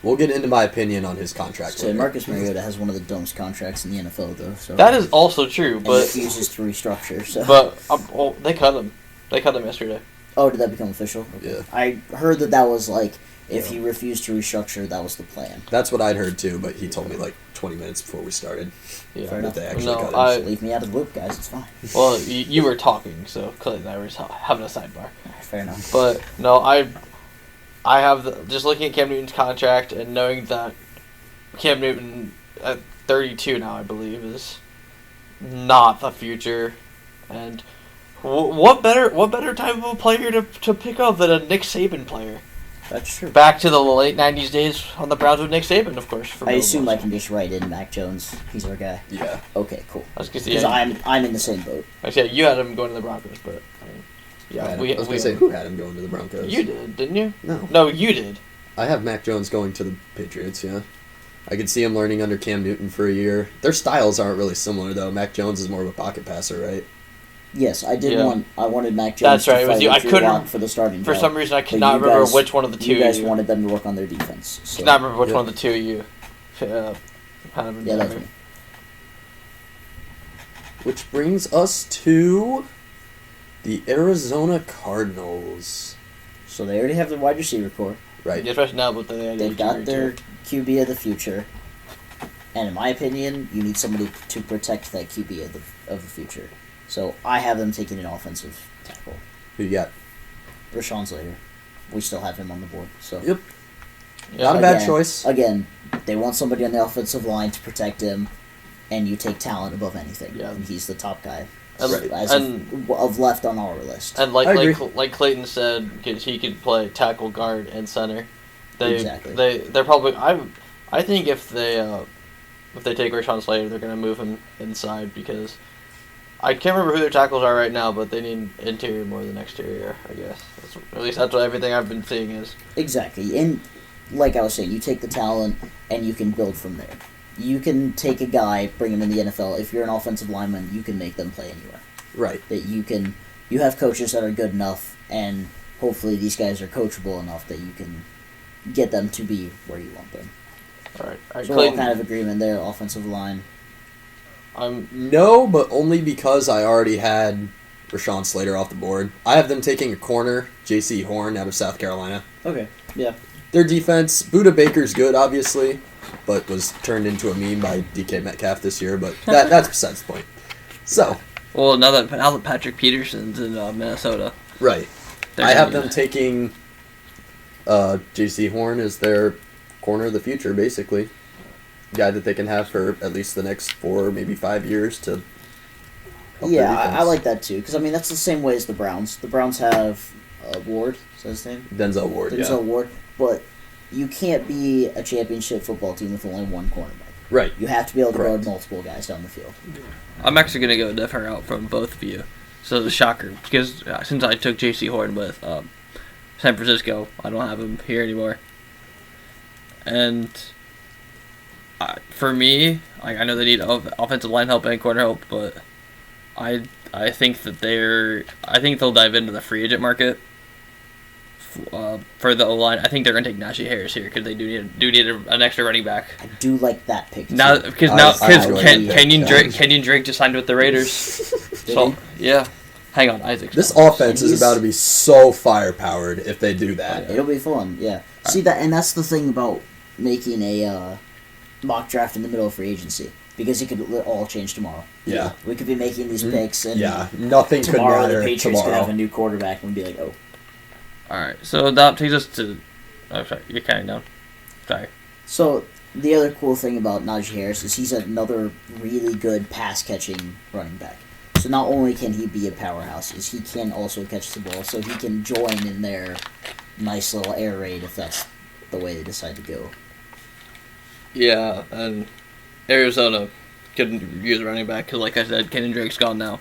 We'll get into my opinion on his contract.
So
later.
Marcus Mariota has one of the dumbest contracts in the NFL, though. So
That is also true,
and
but
refuses to restructure. So
they cut him. They cut him yesterday.
oh, did that become official? Okay.
Yeah.
I heard that was like if he refused to restructure, that was the plan.
That's what I'd heard too, but he told me like 20 minutes before we started
Yeah.
Fair
that
enough.
they actually
No,
cut him.
I-
Leave me out of the loop, guys. It's fine.
Well, you were talking, so Clayton and I were having a sidebar.
Fair enough.
But no, I have just looking at Cam Newton's contract and knowing that Cam Newton at 32 now, I believe, is not the future. And what better type of a player to pick up than a Nick Saban player?
That's true.
Back to the late 90s days on the Browns with Nick Saban, of course.
I assume I can just write in Mac Jones. He's our guy.
Yeah.
Okay, cool.
I was gonna
Because
say,
I'm in the same boat.
actually, you had him going to the Broncos, but I mean, yeah,
I was going to say, who had him going to the Broncos?
You did, didn't you?
No.
No, you did.
I have Mac Jones going to the Patriots, yeah. I could see him learning under Cam Newton for a year. Their styles aren't really similar, though. Mac Jones is more of a pocket passer, right?
Yes, I did
Yeah.
I wanted Mac Jones
That's right,
to
it was
fight
you. I
Drew
couldn't-
Lock for the starting
For
job.
some reason, I
But
cannot
you
remember
guys-
which one of the two
You guys wanted them to work on their defense. So.
cannot remember which
Yeah.
one of the two you kind of
Yeah, that's me.
Which brings us to the Arizona Cardinals.
So they already have their wide receiver core.
Right.
Yeah, especially now, but
They've got their QB of the future. And in my opinion, you need somebody to protect that QB of the future. So I have them taking an offensive tackle.
Who you got?
Rashawn Slater. We still have him on the board. So
Yep.
Yeah.
Not a bad
Again-
choice.
Again, they want somebody on the offensive line to protect him, and you take talent above anything.
Yeah.
And he's the top guy.
And,
Right.
As
and,
of left on our list.
and
I agree.
like Clayton said, he could play tackle, guard, and center.
Exactly.
They're probably. I think if they take Rashawn Slater, they're gonna move him inside because I can't remember who their tackles are right now, but they need interior more than exterior. I guess at least that's what everything I've been seeing is.
Exactly. And like I was saying, you take the talent and you can build from there. you can take a guy, bring him in the NFL. If you're an offensive lineman, you can make them play anywhere.
Right.
That you have coaches that are good enough, and hopefully these guys are coachable enough that you can get them to be where you want them.
All right.
So we're all kind of agreement there, offensive line.
No, but only because I already had Rashawn Slater off the board. I have them taking a corner, J.C. Horn out of South Carolina.
Okay, yeah.
Their defense, Buda Baker's good, obviously, but was turned into a meme by DK Metcalf this year, but that's besides the point. So.
Well, now that Patrick Peterson's in Minnesota.
Right. I have them taking J.C. Horn as their corner of the future, basically. Guy that they can have for at least the next 4, maybe 5 years to help their defense.
I like that too, because, I mean, that's the same way as the Browns. The Browns have Ward, is that his name?
Denzel Ward,
but you can't be a championship football team with only one cornerback.
Right.
You have to be able to guard multiple guys down the field.
I'm actually going to go a different route from both of you. So the shocker, because since I took J.C. Horn with San Francisco, I don't have him here anymore. And for me, I know they need offensive line help and corner help, but I think that they'll dive into the free agent market for the O-line. I think they're going to take Najee Harris here because they do need an extra running back.
I do like that pick too.
Because Kenyon Drake just signed with the Raiders. So yeah, hang on, Isaac.
This offense is about to be so firepowered if they do that.
It'll be fun. Yeah. See that, and that's the thing about making a mock draft in the middle of free agency, because it could all change tomorrow.
Yeah.
We could be making these picks, and
nothing
tomorrow
could matter.
The Patriots could have a new quarterback and be like, oh.
Alright, so that takes us to... Oh, sorry, you're counting down. Sorry.
So, the other cool thing about Najee Harris is he's another really good pass-catching running back. So not only can he be a powerhouse, is he can also catch the ball, so he can join in their nice little air raid if that's the way they decide to go.
Yeah, and Arizona couldn't use a running back because, like I said, Kenyon Drake's gone now.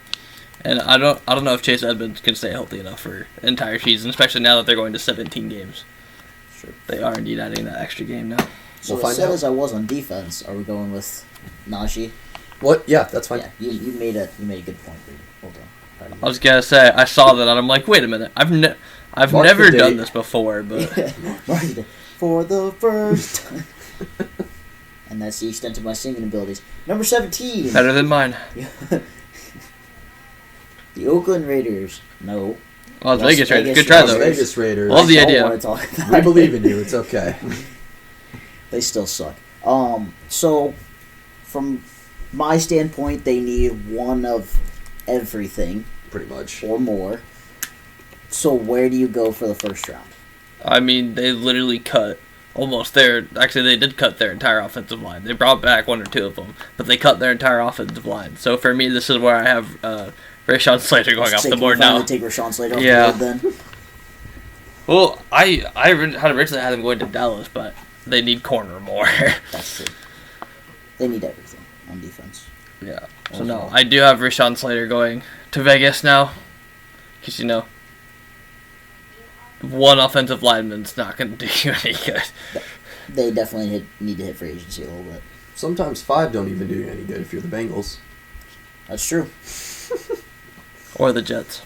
And I don't know if Chase Edmonds can stay healthy enough for an entire season, especially now that they're going to 17 games.
Sure.
They are indeed adding that extra game now.
So as sad as I was on defense, are we going with Najee?
What? Yeah, that's fine.
Yeah, you made a good point, Brady. Hold on.
I was gonna say I saw that and I'm like, wait a minute, I've never done this before, but
for the first time. And that's the extent of my singing abilities. Number 17.
Better than mine.
The Oakland Raiders. No.
Las Vegas Raiders. Good try, though.
Las Vegas Raiders.
Love the idea.
We believe in you. It's okay.
They still suck. So, from my standpoint, they need one of everything.
Pretty much.
Or more. So, where do you go for the first round?
I mean, they literally cut almost their... Actually, they did cut their entire offensive line. They brought back 1 or 2 of them, but they cut their entire offensive line. So, for me, this is where I have... Rashawn Slater going off the board now.
Take Rashawn Slater off the board then.
Well, I had originally had them going to Dallas, but they need corner more.
That's true. They need everything on defense.
Yeah. So no, I do have Rashawn Slater going to Vegas now, because one offensive lineman's not going to do you any good.
They definitely need to hit free agency a little bit.
Sometimes 5 don't even do you any good if you're the Bengals.
That's true.
Or the Jets.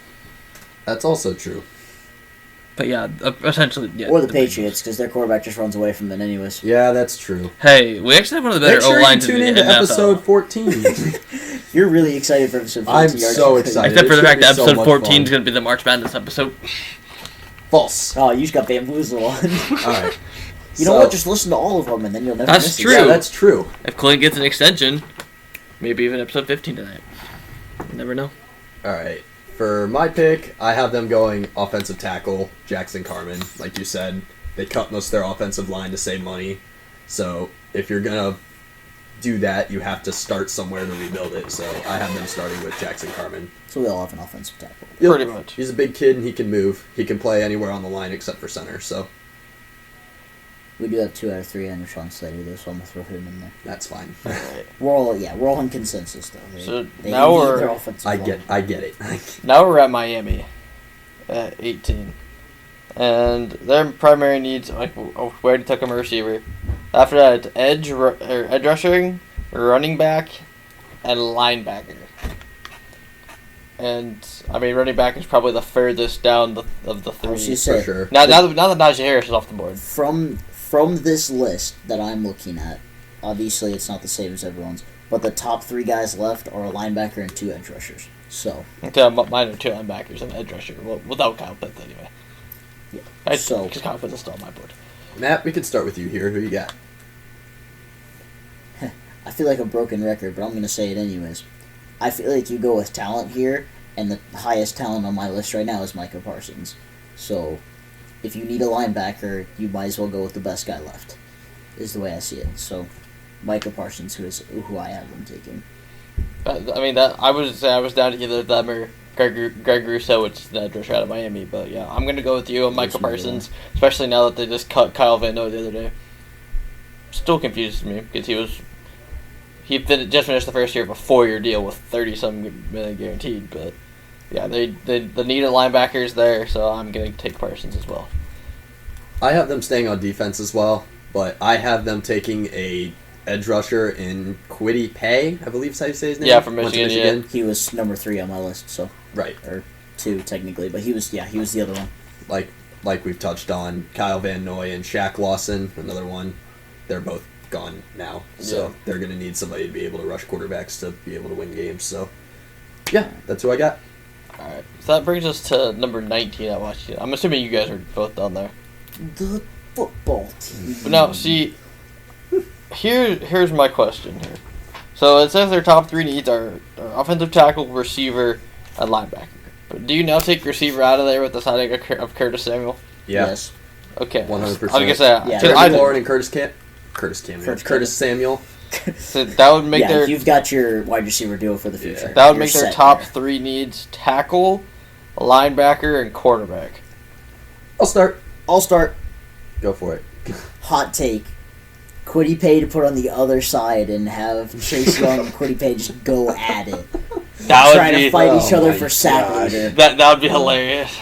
That's also true.
But yeah, essentially, yeah.
Or the Patriots, because their quarterback just runs away from them anyways.
Yeah, that's true.
Hey, we actually have one of the better O-lines in the NFL.
Make sure you tune in to episode 14.
You're really excited for episode 14.
I'm so excited.
Except for the fact that episode 14 is going to be the March Madness episode.
False.
Oh, you just got bamboozled on.
Alright.
You know what? Just listen to all of them, and then you'll never miss it.
True.
Yeah, that's true.
If Clint gets an extension, maybe even episode 15 tonight. You never know.
Alright. For my pick, I have them going offensive tackle, Jackson Carman. Like you said, they cut most of their offensive line to save money. So if you're going to do that, you have to start somewhere to rebuild it. So I have them starting with Jackson Carman.
So we all have an offensive tackle.
Yep.
Pretty much.
He's a big kid and he can move. He can play anywhere on the line except for center. So
we do have 2 out of 3 on Rashawn Slater, though, so I'm going to throw him in there.
that's fine.
We're all in consensus, though.
So
they
now
need
we're...
their offensive line.
I get it.
Now we're at Miami at 18. And their primary needs, like, we already took them a receiver. After that, it's edge rushing, running back, and linebacker. And I mean, running back is probably the furthest down of the
I was
three.
just saying,
For sure.
Now that Najee Harris is off the board.
from this list that I'm looking at, obviously it's not the same as everyone's, but the top 3 guys left are a linebacker and 2 edge rushers. So
Yeah, mine are 2 linebackers and edge rusher. Well, without Kyle Pitts anyway.
yeah. So
Because Kyle Pitts is still on my board.
Matt, we can start with you here. Who you got?
I feel like a broken record, but I'm going to say it anyways. I feel like you go with talent here, and the highest talent on my list right now is Micah Parsons. So, if you need a linebacker, you might as well go with the best guy left, is the way I see it. So, Micah Parsons, who I have them taking.
I mean, that I would say I was down to either them or Greg Rousseau, which is the edge rusher out of Miami. But yeah, I'm going to go with you and Micah Parsons, especially now that they just cut Kyle Van Noy the other day. Still confuses me because just finished the first year of a 4-year deal with $30-some million guaranteed. But yeah, the need of linebackers there, so I'm going to take Parsons as well.
I have them staying on defense as well, but I have them taking a edge rusher in Kwity Paye, I believe is how you say his name.
Yeah, from
Went to
Michigan.
He was number 3 on my list, so
Right.
or 2 technically, but he was the other one.
Like we've touched on, Kyle Van Noy and Shaq Lawson, another one. They're both gone now, so they're going to need somebody to be able to rush quarterbacks to be able to win games. So, yeah, that's who I got.
All right, so that brings us to number 19 at Washington. I'm assuming you guys are both down there.
The football team.
But now, see, here's my question here. So it says their top 3 needs are offensive tackle, receiver, and linebacker. But do you now take receiver out of there with the signing of Curtis Samuel?
Yeah,
Yes.
Okay.
100%.
I was gonna say,
Yeah.
Terry Lauren and Curtis Samuel.
So that would make their
you've got your wide receiver duo for the future.
that would
You're
make their
set
top
there.
3 needs tackle, linebacker, and quarterback.
I'll start.
I'll start.
Go for it.
Hot take. Kwity Paye to put on the other side and have Chase Young and Kwity Paye just go at it.
That
Trying
would
to
be
fight each other
my
for sack
gosh.
leader.
that would be hilarious.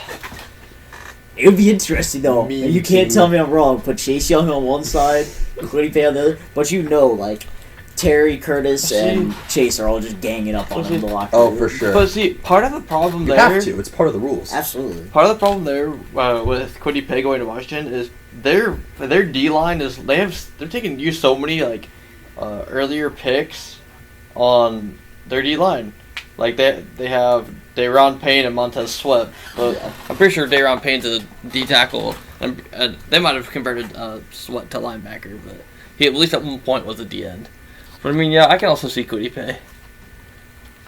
It would be interesting though.
Me
And you can't
too.
tell me I'm wrong. Put Chase Young on one side, Kwity Paye on the other. But like Terry, Curtis, and Chase are all just ganging up on him in the locker room.
Oh, for sure.
But see, part of the problem
You
there.
have to. It's part of the rules.
Absolutely.
Part of the problem there with Kwity Paye going to Washington is their D line is they're taking so many earlier picks on their D line. Like they have Dayron Payne and Montez Sweat, but I'm pretty sure Dayron Payne's a D tackle, and they might have converted Sweat to linebacker, but he at least at one point was a D end. But I mean, yeah, I can also see Kwity Paye.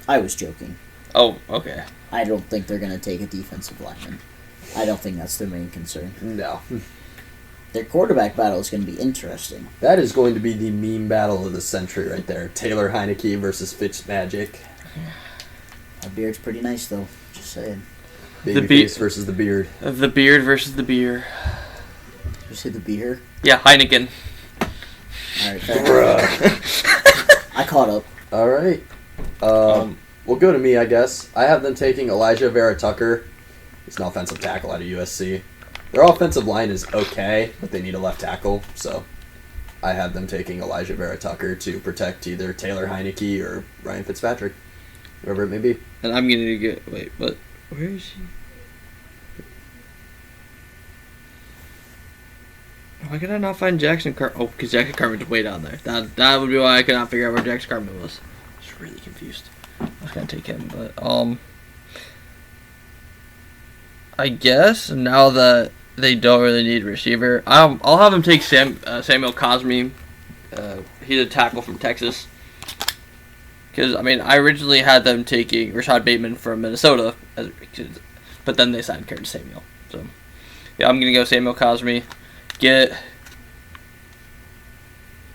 I was joking.
Oh, okay.
I don't think they're going to take a defensive lineman. I don't think that's their main concern.
No.
Their quarterback battle is going to be interesting.
That is going to be the meme battle of the century right there. Taylor Heineke versus Fitzmagic.
That beard's pretty nice, though. Just saying.
Babyface versus the beard.
The beard versus the beer.
Did you say the beer?
Yeah, Heineken.
All right, fair enough. I caught up.
All right. Well, go to me, I guess. I have them taking Elijah Vera Tucker. He's an offensive tackle out of USC. Their offensive line is okay, but they need a left tackle, so I have them taking Elijah Vera Tucker to protect either Taylor Heineke or Ryan Fitzpatrick, whoever it may be.
And I'm going to get... Wait, but... Where is he? Why could I not find Jackson Carmen? Oh, because Jackson Carmen's way down there. That would be why I could not figure out where Jackson Carmen was. I was really confused. I was going to take him, but... I guess now that they don't really need a receiver, I'll have them take Samuel Cosme. He's a tackle from Texas. Because, I mean, I originally had them taking Rashad Bateman from Minnesota, but then they signed Curtis Samuel. So, yeah, I'm going to go Samuel Cosme. I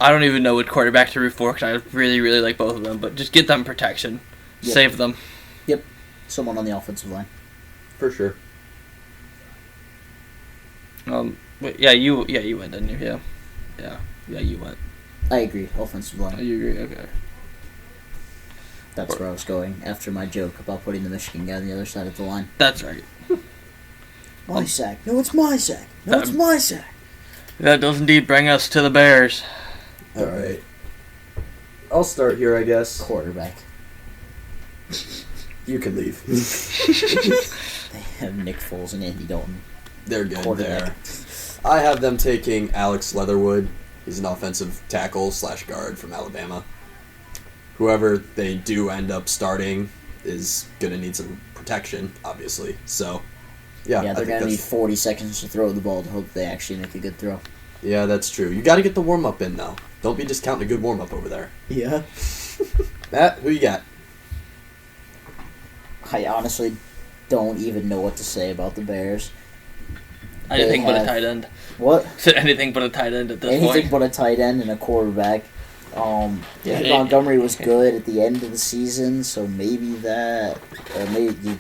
don't even know what quarterback to root for because I really, really like both of them, but just get them protection.
Yep.
Save them.
Yep. Someone on the offensive line.
For sure.
You went, didn't you? Yeah, you went.
I agree. Offensive
Oh,
line.
you agree? Okay.
That's where I was going after my joke about putting the Michigan guy on the other side of the line.
That's right.
My sack. No, it's my sack. No, it's my sack.
That does indeed bring us to the Bears.
All right. I'll start here, I guess.
Quarterback.
You can leave.
They have Nick Foles and Andy Dalton.
They're good
Quarterback.
there. I have them taking Alex Leatherwood. He's an offensive tackle/guard from Alabama. Whoever they do end up starting is going to need some protection, obviously. So, yeah.
Yeah, they're going to need 40 seconds to throw the ball to hope they actually make a good throw.
Yeah, that's true. You got to get the warm-up in, though. Don't be discounting a good warm-up over there.
Yeah.
Matt, who you got?
I honestly don't even know what to say about the Bears.
Anything but a tight end.
What?
Said anything but a tight end at this
Anything
point.
but a tight end and a quarterback.
Yeah,
Montgomery was good at the end of the season, so maybe that, or maybe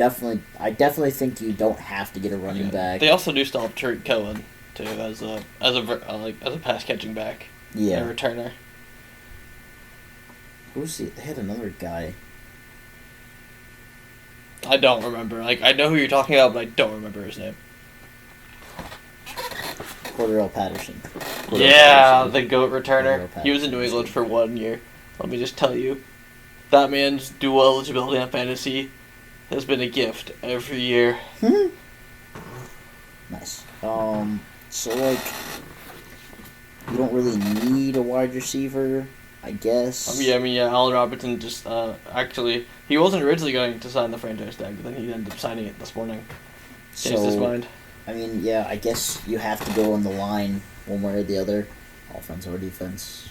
I definitely think you don't have to get a running back.
They also do still have Tariq Cohen too as a pass catching back.
Yeah.
And a returner.
Who's the? They had another guy.
I don't remember. I know who you're talking about, but I don't remember his name.
Cordell Patterson.
Yeah, the GOAT returner.
Patterson.
He was in New England for 1 year. Let me just tell you, that man's dual eligibility on fantasy has been a gift every year.
Nice. So you don't really need a wide receiver, I guess.
Yeah. Allen Robinson just actually he wasn't originally going to sign the franchise tag, but then he ended up signing it this morning. Changed his mind.
I mean, yeah, I guess you have to go on the line one way or the other, offense or defense.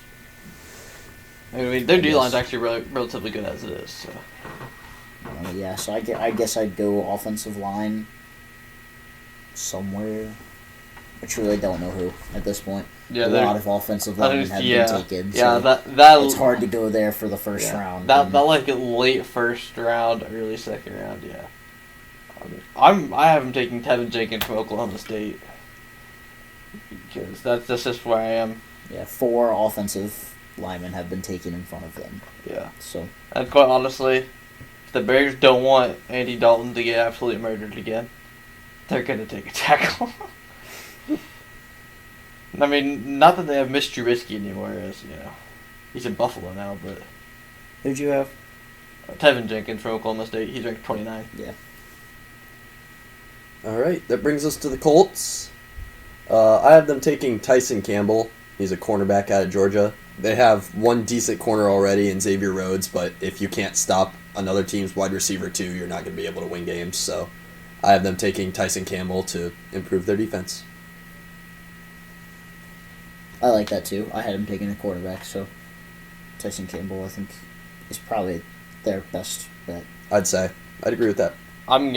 I mean, their D line's actually relatively good as it is. So.
Yeah, so I guess I'd go offensive line somewhere. I truly don't know who at this point.
Yeah,
a lot of offensive linemen have been taken.
Yeah,
so
that
it's hard to go there for the first round.
That like a late first round, early second round. Yeah. I have him taking Tevin Jenkins from Oklahoma State because that's just where I am.
Yeah, 4 offensive linemen have been taken in front of them.
Yeah.
So.
And quite honestly, if the Bears don't want Andy Dalton to get absolutely murdered again, they're gonna take a tackle. I mean, not that they have Mitch Trubisky anymore, as he's in Buffalo now, but
Who'd you have?
Tevin Jenkins from Oklahoma State. He's ranked 29.
Yeah.
All right, that brings us to the Colts. I have them taking Tyson Campbell. He's a cornerback out of Georgia. They have one decent corner already in Xavier Rhodes, but if you can't stop another team's wide receiver too, you're not going to be able to win games. So I have them taking Tyson Campbell to improve their defense.
I like that too. I had him taking a quarterback, so Tyson Campbell, I think, is probably their best bet.
I'd agree with that.
I'm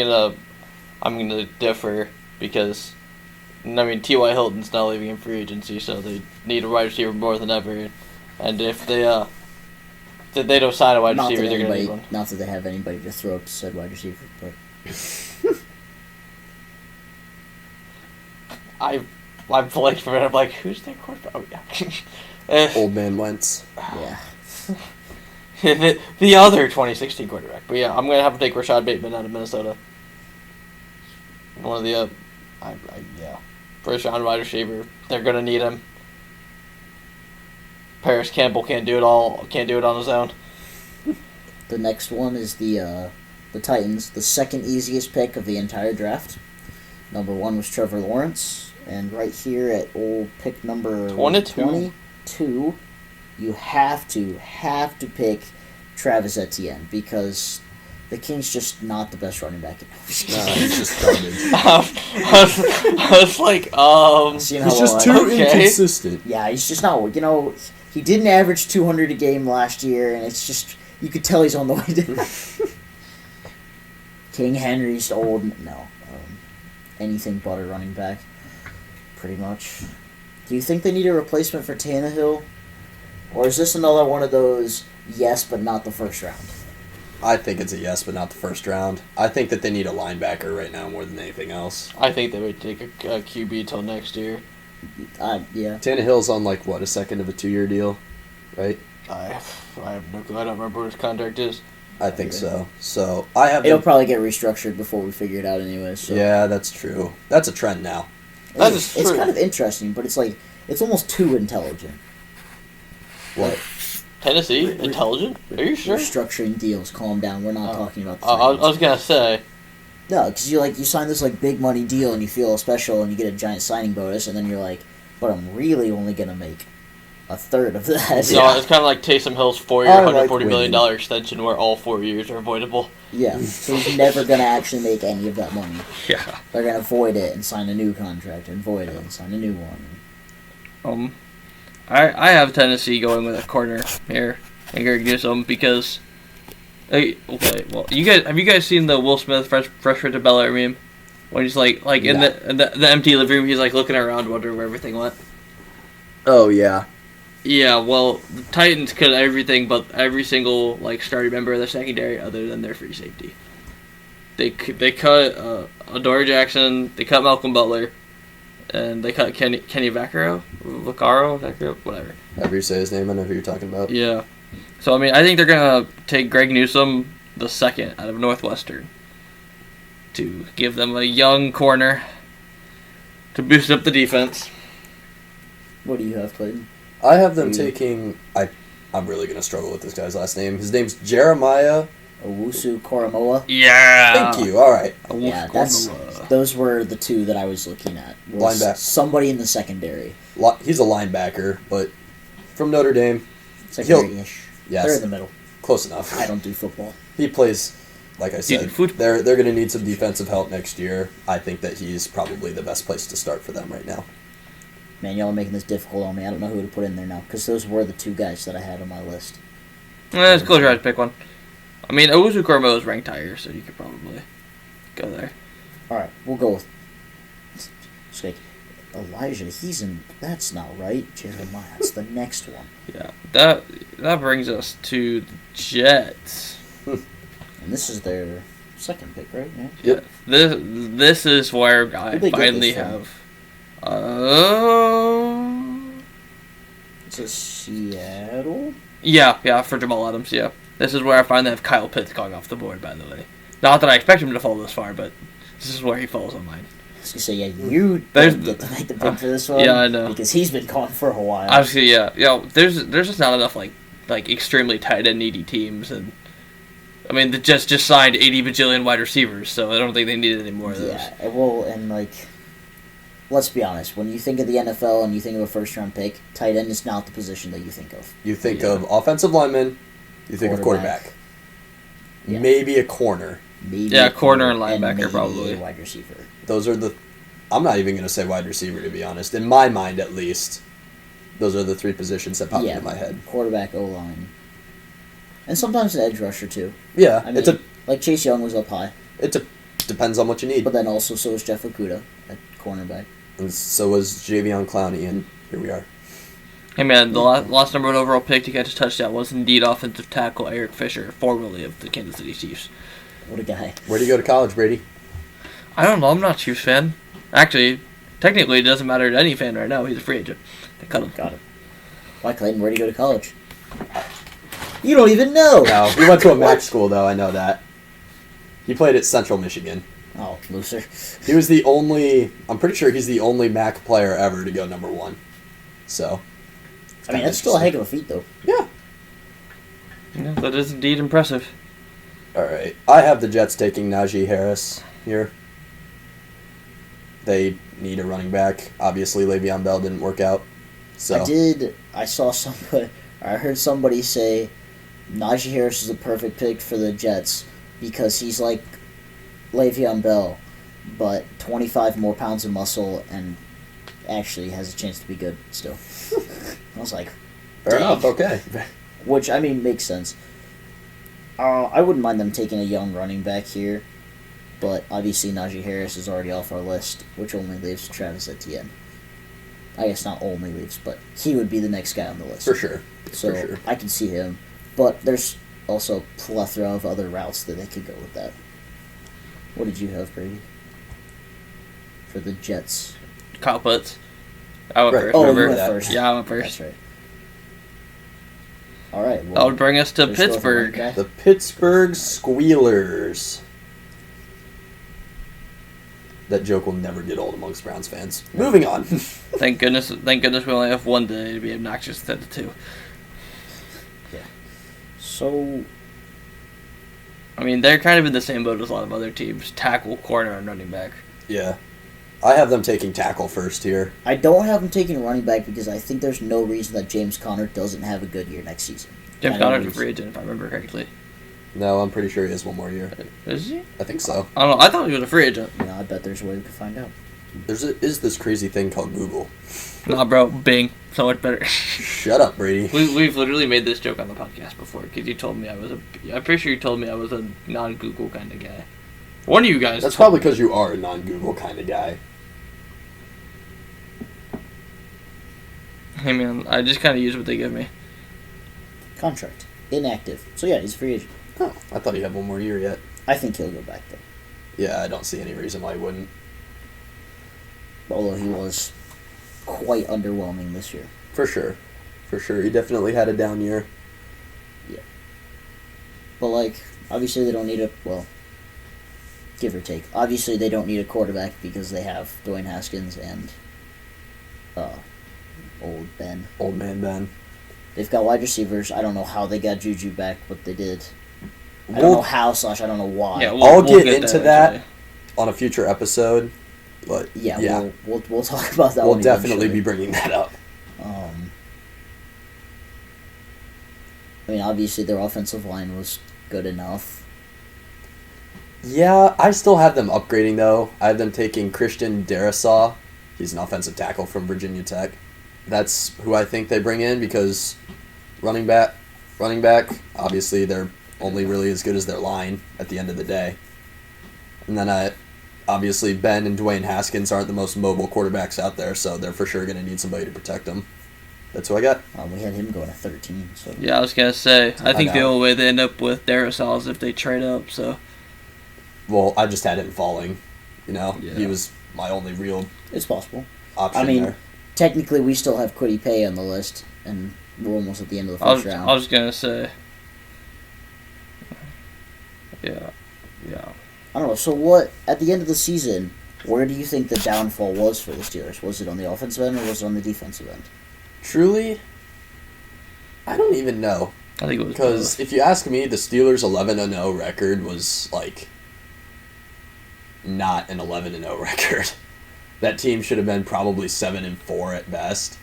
gonna differ because T.Y. Hilton's now leaving in free agency, so they need a wide receiver more than ever. And if they don't sign a wide receiver, they're gonna need one.
Not that they have anybody to throw up to said wide receiver, but
I've liked for it. I'm like, who's their quarterback? Oh yeah,
Old man Wentz.
Yeah.
the other 2016 quarterback. But yeah, I'm gonna have to take Rashad Bateman out of Minnesota. One of the first round wide receiver. They're gonna need him. Paris Campbell can't do it all. Can't do it on his own.
The next one is the Titans, the second easiest pick of the entire draft. Number 1 was Trevor Lawrence, and right here at old pick number 22, you have to pick Travis Etienne because the King's just not the best running back.
He's just garbage.
I was like,
he's just too inconsistent.
Yeah, he's just not. He didn't average 200 a game last year, and it's just you could tell he's on the way down. King Henry's old. No, anything but a running back, pretty much. Do you think they need a replacement for Tannehill, or is this another one of those yes but not the first round?
I think it's a yes, but not the first round. I think that they need a linebacker right now more than anything else.
I think they would take a QB till next year.
Yeah.
Tannehill's on a second of a 2-year deal, right?
I have no clue. I don't remember what his contract is.
I think so. So I have.
It'll probably get restructured before we figure it out, anyway. So.
Yeah, that's true. That's a trend now.
That is true.
It's kind of interesting, but it's like It's almost too intelligent.
What?
Tennessee,
We're-
intelligent? Are you sure?
We're structuring deals. Calm down. We're not talking about the
I
Titans.
was gonna say.
No, because you sign this like big money deal and you feel all special and you get a giant signing bonus and then you're like, but I'm really only gonna make a third of that.
So it's kind of like Taysom Hill's 4-year,
I like
$140 million
winning.
extension where all 4 years are avoidable.
Yeah, so he's never gonna actually make any of that money.
Yeah.
They're gonna void it and sign a new contract and void it and sign a new one.
I have Tennessee going with a corner here and Greg Newsome because. Okay, well, have you guys seen the Will Smith Fresh Prince of Bel-Air meme? When he's like in the empty living room, he's like looking around, wondering where everything went.
Oh yeah.
Yeah, well, the Titans cut everything but every single starting member of the secondary other than their free safety. They cut Adoree Jackson, they cut Malcolm Butler, and they cut Kenny Vaccaro, whatever.
However you say his name, I know who you're talking about.
Yeah. So, I mean, I think they're going to take Greg Newsome the second out of Northwestern to give them a young corner to boost up the defense.
What do you have, Clayton?
I have them taking. I'm really gonna struggle with this guy's last name. His name's Jeremiah.
Owusu Koromoa.
Yeah.
Thank you. All right.
Yeah, those were the two that I was looking at. Was
Linebacker.
somebody in the secondary.
He's a linebacker, but from Notre Dame.
Secondary-ish.
Yes.
They're in the middle.
Close enough.
I don't do football.
He plays, like I said,
football.
they're going to need some defensive help next year. I think that he's probably the best place to start for them right now.
Man, y'all are making this difficult on me. I don't know who to put in there now because those were the two guys that I had on my list.
Let's close your eyes, pick one. I mean, Owusu Koromoa is ranked higher, so you could probably go there.
All right, we'll go with. It's like Elijah. He's in. That's not right. Jeremiah. That's the next one.
Yeah, that brings us to the Jets.
And this is their second pick, right? Yeah.
Yep.
This is where I
Who'd they get
finally
this from?
have.
It's a Seattle.
Yeah, for Jamal Adams. Yeah, this is where I finally have Kyle Pitts going off the board. By the way, not that I expect him to fall this far, but this is where he falls on mine.
I was gonna say, yeah, you
There's-
didn't get to make the pick for this one.
Yeah, I know.
Because he's been gone for a while.
Obviously, yeah. There's just not enough like extremely tight end needy teams, and I mean the Jets just signed 80 bajillion wide receivers, so I don't think they needed any more of those.
Yeah, well, and let's be honest. When you think of the NFL and you think of a first-round pick, tight end is not the position that you think of.
You think
Yeah.
of offensive lineman, you think of quarterback.
Yeah.
Maybe a corner.
Maybe
Yeah,
a
corner and
maybe
linebacker, probably.
a wide receiver.
Those are the. I'm not even going to say wide receiver, to be honest. In my mind, at least, those are the three positions that pop
Yeah.
into my head.
Quarterback, O-line. And sometimes an edge rusher, too.
Yeah,
I mean, like Chase Young was up high.
depends on what you need.
But then also so was Jeff Okudah at cornerback.
And so was Javion Clowney, and here we are.
Hey man, the last number one overall pick to catch a touchdown was indeed offensive tackle Eric Fisher, formerly of the Kansas City Chiefs.
What a guy.
Where do you go to college, Brady?
I don't know. I'm not a Chiefs fan. Actually, technically, it doesn't matter to any fan right now. He's a free agent. They cut him.
Got it. Why, Clayton? Where do you go to college? You don't even know.
No, he went to a MAC school, though. I know that. He played at Central Michigan.
Oh, loser.
He was the only. I'm pretty sure he's the only MAC player ever to go number one. So.
I mean, that's still a heck of a feat, though.
Yeah.
Yeah, that is indeed impressive.
All right. I have the Jets taking Najee Harris here. They need a running back. Obviously, Le'Veon Bell didn't work out. So.
I heard somebody say Najee Harris is the perfect pick for the Jets because he's like Le'Veon Bell, but 25 more pounds of muscle and actually has a chance to be good still. I was like,
Fair
dang.
enough. Okay.
Which, I mean, makes sense. I wouldn't mind them taking a young running back here, but obviously Najee Harris is already off our list, which only leaves Travis Etienne. I guess not only leaves, but he would be the next guy on the list.
For sure.
So
For sure.
I can see him, but there's also a plethora of other routes that they could go with that. What did you have, Brady? For the Jets.
Kyle Pitts. I went
Right.
first.
Oh, you
remember?
went
that.
first.
Yeah, I went first.
That's right. All right.
That
Well,
would bring us to
let's go with the
Pittsburgh.
right guy.
The Pittsburgh Squealers. That joke will never get old amongst Browns fans. Moving on.
Thank goodness we only have one day to be obnoxious instead of two.
So,
I mean, they're kind of in the same boat as a lot of other teams. Tackle, corner, and running back.
Yeah. I have them taking tackle first here.
I don't have them taking running back because I think there's no reason that James Conner doesn't have a good year next season.
James Conner's a free agent, if I remember correctly.
No, I'm pretty sure he has one more year.
Is he?
I think so.
I don't know. I thought he was a free agent.
Yeah, I bet there's a way we could find out.
Is this crazy thing called Google.
Nah, bro. Bing. So much better.
Shut up, Brady.
We've literally made this joke on the podcast before because you told me I'm pretty sure you told me I was a non-Google kind of guy. One of you guys.
That's probably because you are a non-Google kind of guy.
Hey, man. I just kind of use what they give me.
Contract. Inactive. So, yeah, he's a free agent.
Oh, I thought he had one more year yet.
I think he'll go back, though.
Yeah, I don't see any reason why he wouldn't.
Although he was quite underwhelming this year.
For sure. For sure. He definitely had a down year.
Yeah. But, like, obviously they don't need give or take. Obviously they don't need a quarterback because they have Dwayne Haskins and old Ben.
Old man Ben.
They've got wide receivers. I don't know how they got Juju back, but they did. I don't know how / I don't know why.
Yeah,
I'll get
get
into that on a future episode. But
yeah. We'll talk about that.
We'll definitely be bringing that up.
I mean, obviously their offensive line was good enough.
Yeah, I still have them upgrading though. I have them taking Christian Darrisaw. He's an offensive tackle from Virginia Tech. That's who I think they bring in because running back, obviously they're only really as good as their line at the end of the day. And then obviously Ben and Dwayne Haskins aren't the most mobile quarterbacks out there, so they're for sure going to need somebody to protect them. That's who I got.
We had him going at 13. So
yeah, I was going to say, I think the only way they end up with Darrisaw is if they trade up, so.
Well, I just had him falling.
Yeah.
He was my only real
it's possible.
option there.
Technically, we still have Kwity Paye on the list, and we're almost at the end of the first round.
I was going to say. Yeah.
I don't know. So what, at the end of the season, where do you think the downfall was for the Steelers? Was it on the offensive end or was it on the defensive end?
Truly, I don't even know.
I think it was
because if you ask me, the Steelers' 11-0 record was like not an 11-0 record. That team should have been probably 7-4 at best.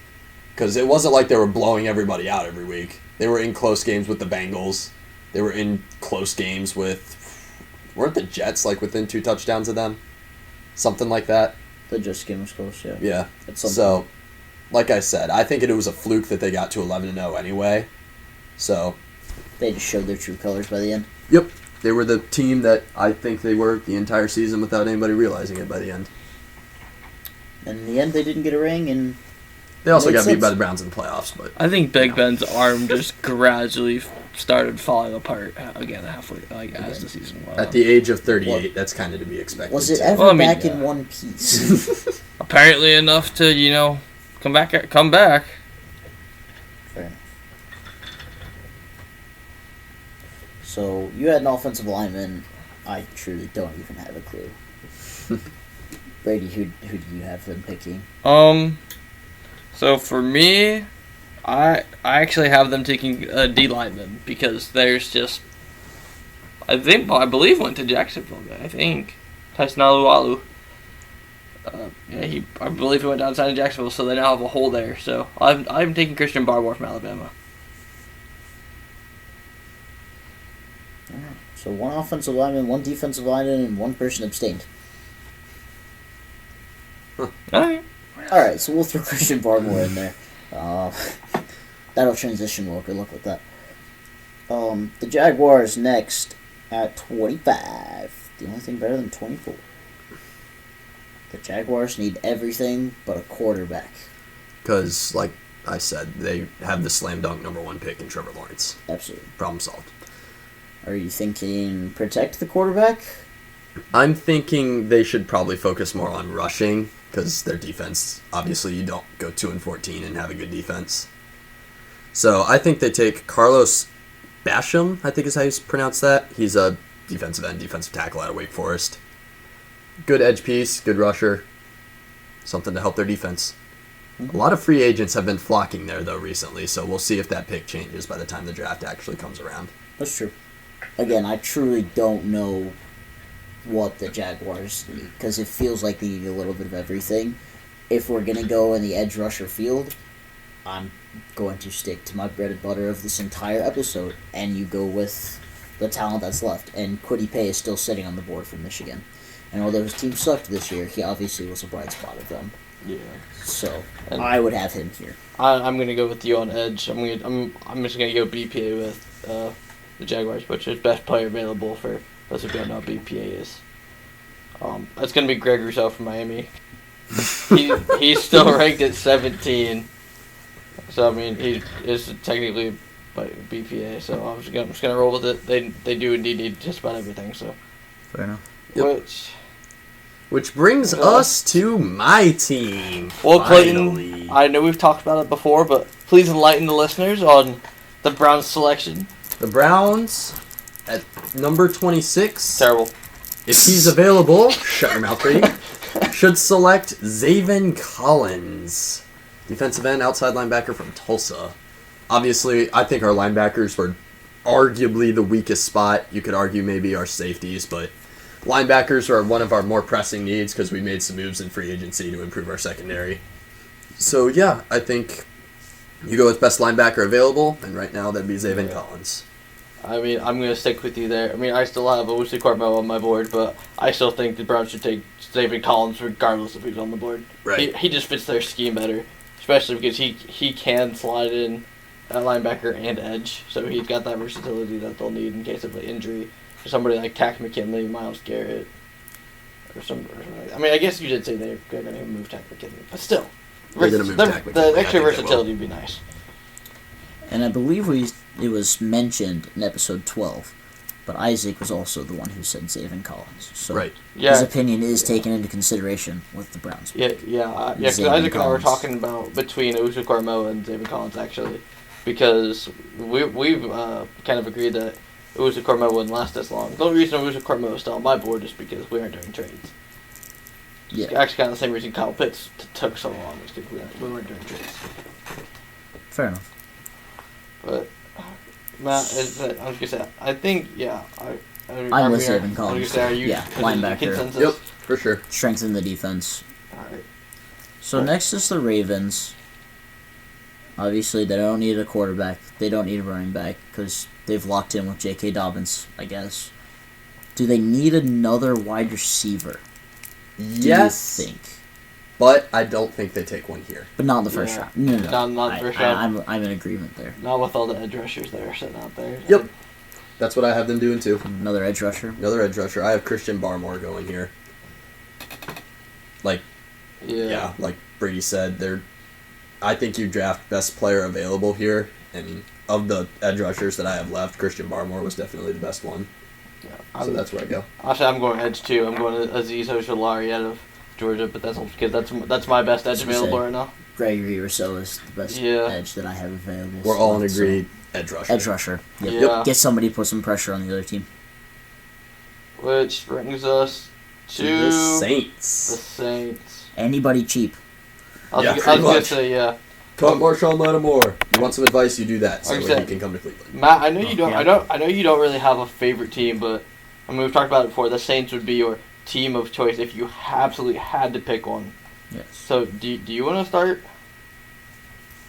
Because it wasn't like they were blowing everybody out every week. They were in close games with the Bengals. They were in close games with... Weren't the Jets like within 2 touchdowns of them? Something like that.
The Jets game was close, yeah.
Yeah. So, like I said, I think it was a fluke that they got to 11-0 anyway. So...
They just showed their true colors by the end.
Yep. They were the team that I think they were the entire season without anybody realizing it by the end.
And in the end, they didn't get a ring, and
they also got beat by the Browns in the playoffs. But
I think Big Ben's arm just gradually started falling apart again halfway, as the season went on.
At the age of 38, that's kind of to be expected.
Was it ever back in one piece?
Apparently enough to come back.
Fair enough. So you had an offensive lineman. I truly don't even have a clue. Brady, who do you have them picking?
So for me, I actually have them taking a D lineman because there's just I believe went to Jacksonville. I think Tyson Alualu. I believe he went down to Jacksonville, so they now have a hole there. So I'm taking Christian Barmore from Alabama.
So one offensive lineman, one defensive lineman, and one person abstained.
Alright,
so we'll throw Christian Barmore in there. That'll transition well. Good luck with that. The Jaguars next at 25. The only thing better than 24. The Jaguars need everything but a quarterback.
Because, like I said, they have the slam dunk number 1 pick in Trevor Lawrence.
Absolutely.
Problem solved.
Are you thinking protect the quarterback?
I'm thinking they should probably focus more on rushing. Because their defense, obviously you don't go 2-14 and have a good defense. So I think they take Carlos Basham, I think is how you pronounce that. He's a defensive tackle out of Wake Forest. good edge piece, good rusher, something to help their defense. A lot of free agents have been flocking there, though, recently, so we'll see if that pick changes by the time the draft actually comes around.
That's true. Again, I truly don't know what the Jaguars need, because it feels like they need a little bit of everything. If we're going to go in the edge rusher field, I'm going to stick to my bread and butter of this entire episode, and you go with the talent that's left. And Kwity Paye is still sitting on the board for Michigan. And although his team sucked this year, he obviously was a bright spot of them.
Yeah.
So
And
I would have him here.
I'm gonna go with you on edge. I'm just gonna go BPA with the Jaguars, which is best player available for those who don't know what BPA is. It's gonna be Greg Rousseau from Miami. He's still ranked at 17. So I mean he is technically BPA. So I'm just gonna roll with it. They do indeed need just about everything. So
Fair enough.
Yep. Which brings us to my team.
Well,
finally.
Clayton, I know we've talked about it before, but please enlighten the listeners on the Browns selection.
The Browns at number 26.
Terrible.
If he's available, shut your mouth, Brady. Should select Zaven Collins, defensive end, outside linebacker from Tulsa. Obviously, I think our linebackers were arguably the weakest spot. You could argue maybe our safeties, but linebackers are one of our more pressing needs because we made some moves in free agency to improve our secondary. So, yeah, I think you go with best linebacker available, and right now that'd be Zaven Collins.
I mean, I'm going to stick with you there. I mean, I still have Owusu Cormo on my board, but I still think the Browns should take David Collins regardless if he's on the board.
Right.
He just fits their scheme better, especially because he can slide in at linebacker and edge, so he's got that versatility that they'll need in case of an injury. For somebody like Tack McKinley, Myles Garrett, or something like that. I mean, I guess you did say they're going to move Tack McKinley, but still.
They're going to move Tack McKinley.
The extra versatility would be nice.
And I believe it was mentioned in episode 12, but Isaac was also the one who said Zaven Collins. So
Right.
Yeah.
his opinion is taken into consideration with the Browns.
Yeah, because
Zaven
Isaac and I were
Collins.
talking about between Owusu Cormo and David Collins, actually, because we've kind of agreed that Owusu Cormo wouldn't last this long. The only reason Owusu Cormo is still on my board is because we aren't doing trades.
Yeah.
It's actually kind of the same reason Kyle Pitts took so long, is because we weren't doing trades.
Fair enough.
But Matt, I was gonna say, I think
I'm with Zaven Collins.
Are you
Yeah,
is it
linebacker.
consensus?
Yep, for sure.
Strengthen the defense.
All right.
So next is the Ravens. Obviously, they don't need a quarterback. They don't need a running back because they've locked in with J.K. Dobbins, I guess. Do they need another wide receiver?
Yes,
Do you think?
but I don't think they take one here.
But not in the first
Yeah.
round. No.
Not the first round.
I'm in agreement there.
Not with all the edge rushers that are sitting out there.
Yep. That's what I have them doing too.
Another edge rusher.
Another edge rusher. I have Christian Barmore going here. Like, yeah, like Brady said, I think you draft best player available here, and of the edge rushers that I have left, Christian Barmore was definitely the best one.
Yeah,
So that's where I go.
Actually, I'm going edge too. I'm going to Azeez Ojulari out of Georgia, but that's because that's my best edge available right now.
Gregory Rousseau is the best edge that I have available.
We're all in
so-
agreed. Edge rusher.
Edge rusher. Yep.
Yeah.
Get somebody to put some pressure on the other team.
Which brings us to
The
the
Saints.
Saints.
Anybody cheap.
I was
Yeah,
gonna
pretty much.
say, yeah.
Cut Marshawn Lattimore. You want some advice? You do that, so
Like I
that he
said,
can come to Cleveland.
Matt, I know you don't.
Yeah.
I know you don't really have a favorite team, but I mean we've talked about it before. The Saints would be your team of choice if you absolutely had to pick one.
Yes.
So do you want to start?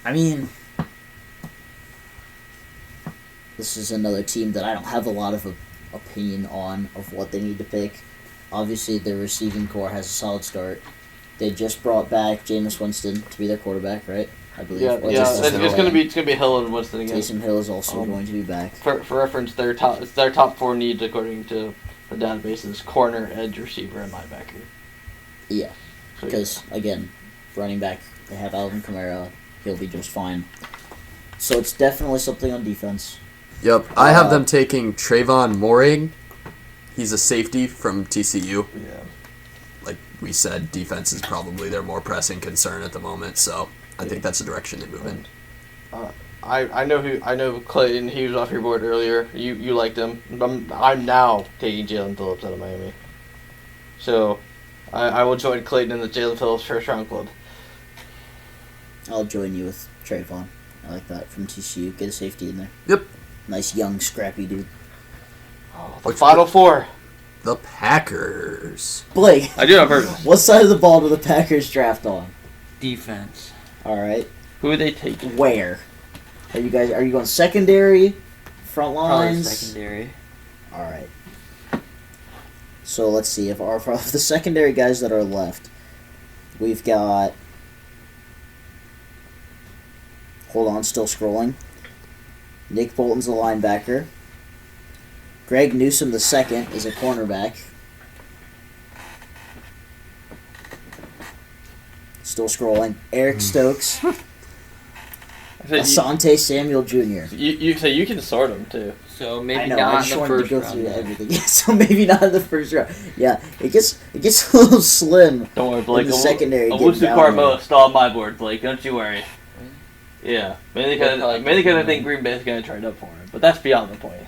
I mean, this is another team that I don't have a lot of opinion on of what they need to pick. Obviously, their receiving core has a solid start. They just brought back Jameis Winston to be their quarterback, right? I believe.
Yeah,
Or
yeah.
just
It's
Hill.
gonna be Hill and Winston again.
Taysom Hill is also going to be back.
For reference, their top four needs according to the database is corner, edge, receiver, and linebacker.
Yeah,
So,
because again, running back they have Alvin Kamara. He'll be just fine. So it's definitely something on defense.
Yep, I have them taking Trayvon Moehrig. He's a safety from TCU.
yeah.
Like we said, defense is probably their more pressing concern at the moment, so I think that's the direction they move in.
I know Clayton. He was off your board earlier. You liked him. I'm now taking Jalen Phillips out of Miami. So I will join Clayton in the Jalen Phillips first round club.
I'll join you with Trayvon. I like that from TCU. Get a safety in there.
Yep.
Nice, young, scrappy dude.
The Final Four.
The Packers.
Blake,
I do have purpose.
what side of the ball do the Packers draft on?
Defense.
All right.
Who are they taking?
Where? Are you going secondary? Front
Probably
lines?
secondary.
All right. So let's see if the secondary guys that are left, we've got. Hold on, still scrolling. Nick Bolton's a linebacker. Greg Newsome II is a cornerback. Still scrolling. Eric Stokes. Asante Samuel Jr.
You say you can sort them too.
So
I
maybe
know, I
not
just
in the
wanted to
first
go
round.
through
then.
everything. So maybe not in the first round. Yeah, it gets a little slim.
Don't worry, Blake.
In the secondary, getting
Owusu
down
Carmo
there.
still on my board, Blake. Don't you worry. Yeah, mainly
We'll probably
because
take
I
him
think
in.
Green Bay's gonna trade up for him, but that's beyond the point.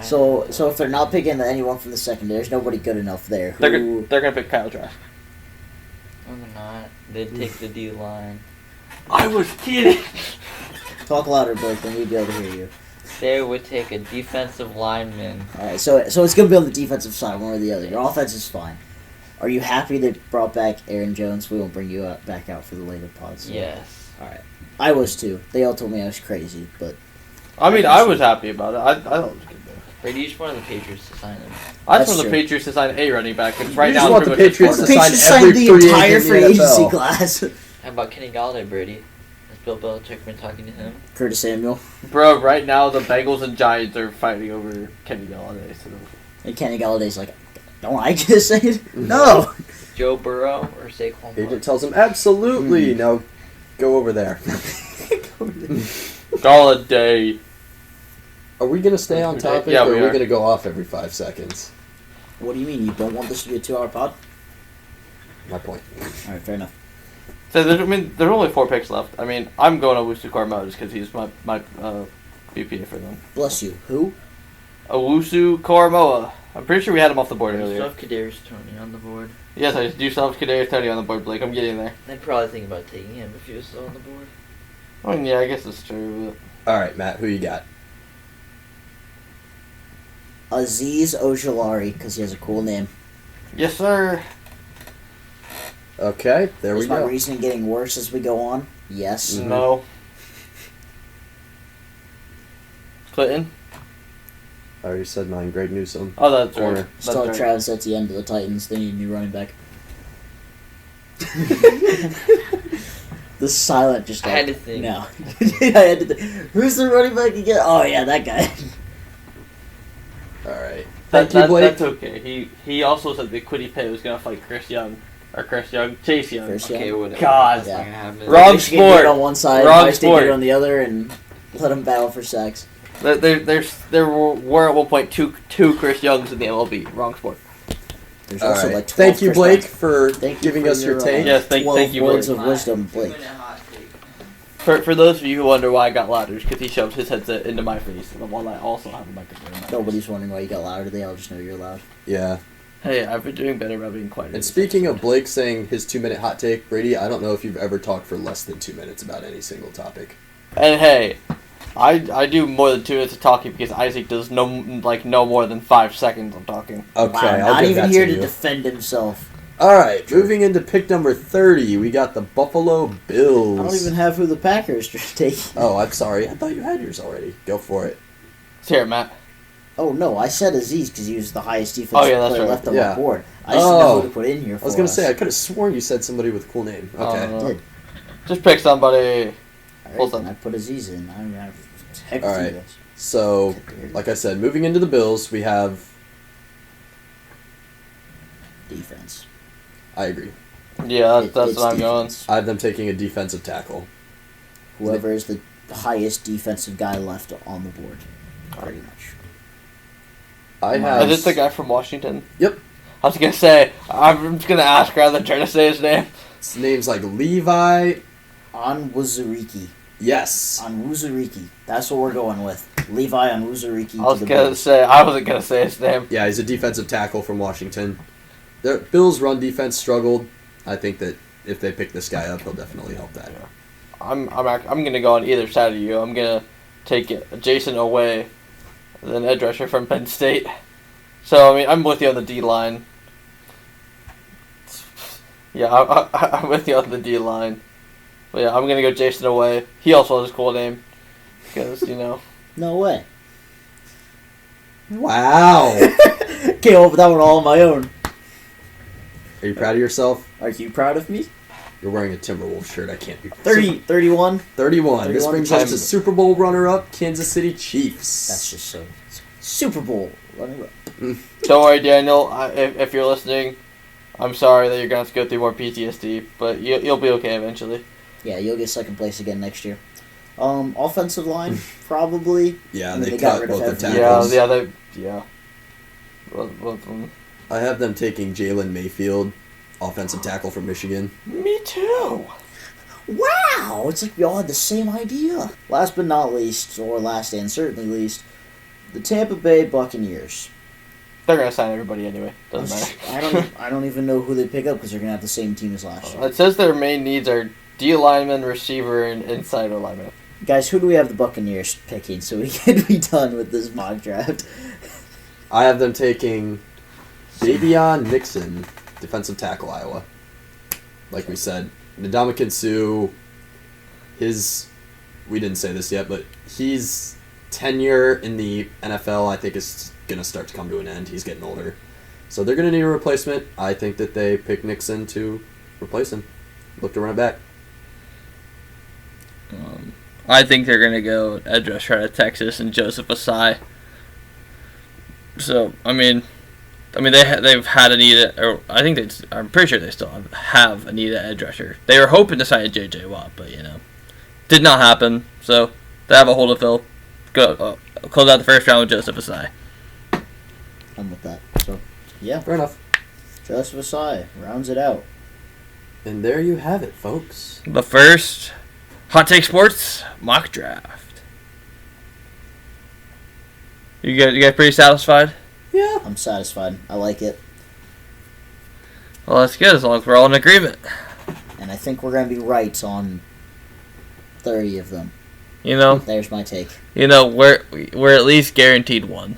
So if they're not picking anyone from the secondary, there's nobody good enough there.
They're
Who?
they're gonna pick Kyle Trask.
No, they're not. They'd take the D line.
I was kidding.
Talk louder, Blake. Then we'd be able to hear you.
They would take a defensive lineman.
All right, so it's gonna be on the defensive side, one or the other. Your offense is fine. Are you happy they brought back Aaron Jones? We won't bring you back out for the later pods.
Yes.
All right. I was too. They all told me I was crazy, but
I mean, I was happy about it. I thought it was a good move.
Brady, you just wanted the Patriots to sign him.
I
That's
just want the
true.
Patriots to sign a running back, because right
You
now
just want the
pretty much
Patriots
just
to
quarterback.
sign
Patriots
every
signed the
free
entire
agent in
free
the
agency
NFL.
class.
How about Kenny Galladay, Brady? Has Bill Belichick been talking to him?
Curtis Samuel
Bro, right now the Bengals and Giants are fighting over Kenny Galladay. So.
and Kenny Galladay's like, don't I get to say it? No.
Joe Burrow or Saquon Barkley?
Agent tells him, absolutely. Now, go over there.
Galladay.
Are we going to stay on topic,
Yeah,
or
we
are we
are.
going to go off every 5 seconds?
What do you mean? You don't want this to be a 2-hour pod?
My point.
All right, fair enough.
So there's only 4 picks left. I mean, I'm going Owusu Carmo just because he's my BPA for them.
Bless you. Who?
Owusu Karamoa. I'm pretty sure we had him off the board
You still
earlier.
have Kadarius Toney on the board.
Yes, I do still have Kadarius Toney on the board, Blake. I'm getting there.
I'd probably think about taking him if he was still on the board.
I mean, yeah, I guess it's true.
All right, Matt, who you got?
Aziz Ojolari, because he has a cool name.
But yes, sir.
Okay, there
Is
we
my
go.
reasoning getting worse as we go on? Yes.
Mhm.
No. Clinton.
I already said mine. Greg Newsome.
Oh, that's
Corner.
right. That's
Still
right.
Travis at the end of the Titans. They need a new running back. The silent just
I
like,
had to think.
No. I had to think. Who's the running back again? Oh, yeah, that guy.
All right.
That,
Thank you, Blake.
That's okay. He also said that Quiddy Pay was gonna fight Chase Young. Chase Young.
Chris
Okay,
Young.
whatever.
God.
That's not gonna happen.
Wrong
They should get Beard
sport.
on one side,
Wrong
High State
sport.
Beard on the other, and let them battle for sacks.
There were at one point two Chris Youngs in the MLB. Wrong sport.
There's
All
also
right.
like 12
Thank you,
Chris
Blake,
Brown.
for
Thank you
giving
for
us your take.
Yes, thank
12
you,
words
Blake.
of wisdom, Blake.
For those of you who wonder why I got louder, because he shoved his headset into my face, while I also have a microphone in my face.
Nobody's wondering why you got louder. They all just know you're loud.
Yeah.
Hey, I've been doing better about being quiet.
And speaking of Blake saying his 2-minute hot take, Brady, I don't know if you've ever talked for less than 2 minutes about any single topic.
And hey, I do more than 2 minutes of talking because Isaac does no more than 5 seconds of talking.
Okay,
Wow,
I'll
not
give
even
that
here
to
to
you.
defend himself.
All right, moving into pick number 30, we got the Buffalo Bills.
I don't even have who the Packers are taking.
Oh, I'm sorry. I thought you had yours already. Go for it.
Let's hear it, Matt.
Oh no, I said Aziz because he was the highest defensive
Oh, yeah, that's
player
right.
left on
Yeah.
my board. I just didn't know
Oh.
who to put in here for
I was going to
us.
say, I could have sworn you said somebody with a cool name. Okay.
Oh.
Did.
Just pick somebody.
All
Hold
right,
on.
then I put Aziz in. I mean, heck
All
with you
right.
guys.
So, like I said, moving into the Bills, we have...
Defense.
I agree.
Yeah,
It-
that's
it's
what I'm going.
defense.
I have them taking a defensive tackle.
Whoever is the highest defensive guy left on the board, pretty much.
I
Is
have...
Is this the guy from Washington?
Yep.
I was gonna say, I'm just gonna ask rather than trying to say his name.
His name's like Levi...
Onwuzurike.
Yes.
Onwuzurike. That's what we're going with. Levi Onwuzurike.
I was
to the
gonna
Bills.
say, I wasn't gonna say his name.
Yeah, he's a defensive tackle from Washington. The Bills' run defense struggled. I think that if they pick this guy up, he'll definitely help that.
Yeah. I'm gonna go on either side of you. I'm gonna take Jason away, then edge rusher from Penn State. So I mean, I'm with you on the D line. Yeah, I'm with you on the D line. But yeah, I'm gonna go Jason away. He also has a cool name, because
No way.
Wow.
Came up with that one all on my own.
Are you proud of yourself?
Are you proud of me?
You're wearing a Timberwolves shirt. I can't be.
31.
31. This
31
brings us to
times.
Super Bowl runner-up Kansas City Chiefs.
That's just so... Super Bowl. Running up.
Don't worry, Daniel. If you're listening, I'm sorry that you're gonna have to go through more PTSD, but you'll be okay eventually.
Yeah, you'll get second place again next year. Offensive line, probably.
Yeah,
I mean,
they
got
cut
rid of
both their
everyone.
tackles.
Both of them.
I have them taking Jalen Mayfield, offensive tackle from Michigan.
Me too.
Wow! It's like we all had the same idea. Last but not least, or last and certainly least, the Tampa Bay Buccaneers.
They're gonna sign everybody anyway. Doesn't matter.
I don't even know who they pick up because they're gonna have the same team as last year.
It says their main needs are D lineman, receiver, and inside lineman.
Guys, who do we have the Buccaneers picking so we can be done with this mock draft?
I have them taking Davion Nixon, defensive tackle, Iowa. Like we said, Ndamukong Suh, we didn't say this yet, but his tenure in the NFL, I think, is going to start to come to an end. He's getting older. So they're going to need a replacement. I think that they pick Nixon to replace him. Look to run it back.
I think they're gonna go edge rusher out of Texas and Joseph Asai. So they've had a need or I'm pretty sure they still have a need at edge rusher. They were hoping to sign a J.J. Watt, but did not happen. So they have a hole to fill. Go close out the first round with Joseph Asai.
I'm with that. So, yeah.
Fair enough.
Joseph Asai rounds it out.
And there you have it, folks.
The first Hot Take Sports mock draft. You guys pretty satisfied?
Yeah.
I'm satisfied. I like it.
Well, that's good as long as we're all in agreement.
And I think we're going to be right on 30 of them. There's my take.
We're at least guaranteed one.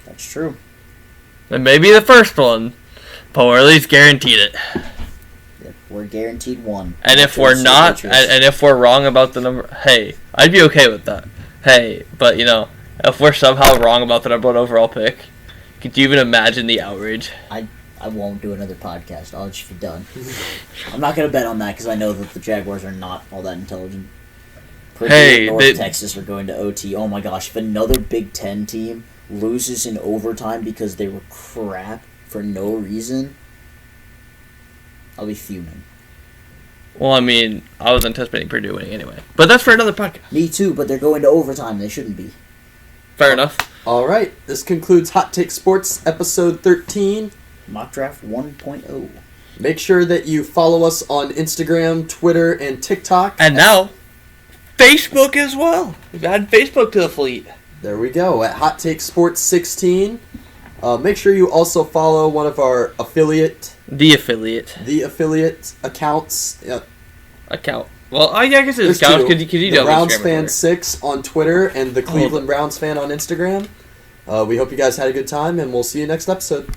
That's true.
And maybe the first one, but we're at least guaranteed it.
Yep, we're guaranteed one.
And if we're not, and if we're wrong about the number, hey, I'd be okay with that. Hey, but if we're somehow wrong about the number one overall pick, could you even imagine the outrage?
I won't do another podcast. I'll just be done. I'm not going to bet on that because I know that the Jaguars are not all that intelligent. Purdue and North Texas are going to OT. Oh my gosh, if another Big Ten team loses in overtime because they were crap for no reason, I'll be fuming.
Well, I was anticipating Purdue winning anyway. But that's for another podcast.
Me too, but they're going to overtime. They shouldn't be.
Fair enough.
All right. This concludes Hot Take Sports episode 13.
Mock Draft 1.0.
Make sure that you follow us on Instagram, Twitter, and TikTok.
And now, Facebook as well. We've added Facebook to the fleet.
There we go, at Hot Take Sports 16. Make sure you also follow one of our
The affiliate
accounts.
account. Well, I guess it's accounts because you
the
don't
Browns
Instagram
fan
or
6 on Twitter and the Cleveland Browns fan on Instagram. We hope you guys had a good time, and we'll see you next episode.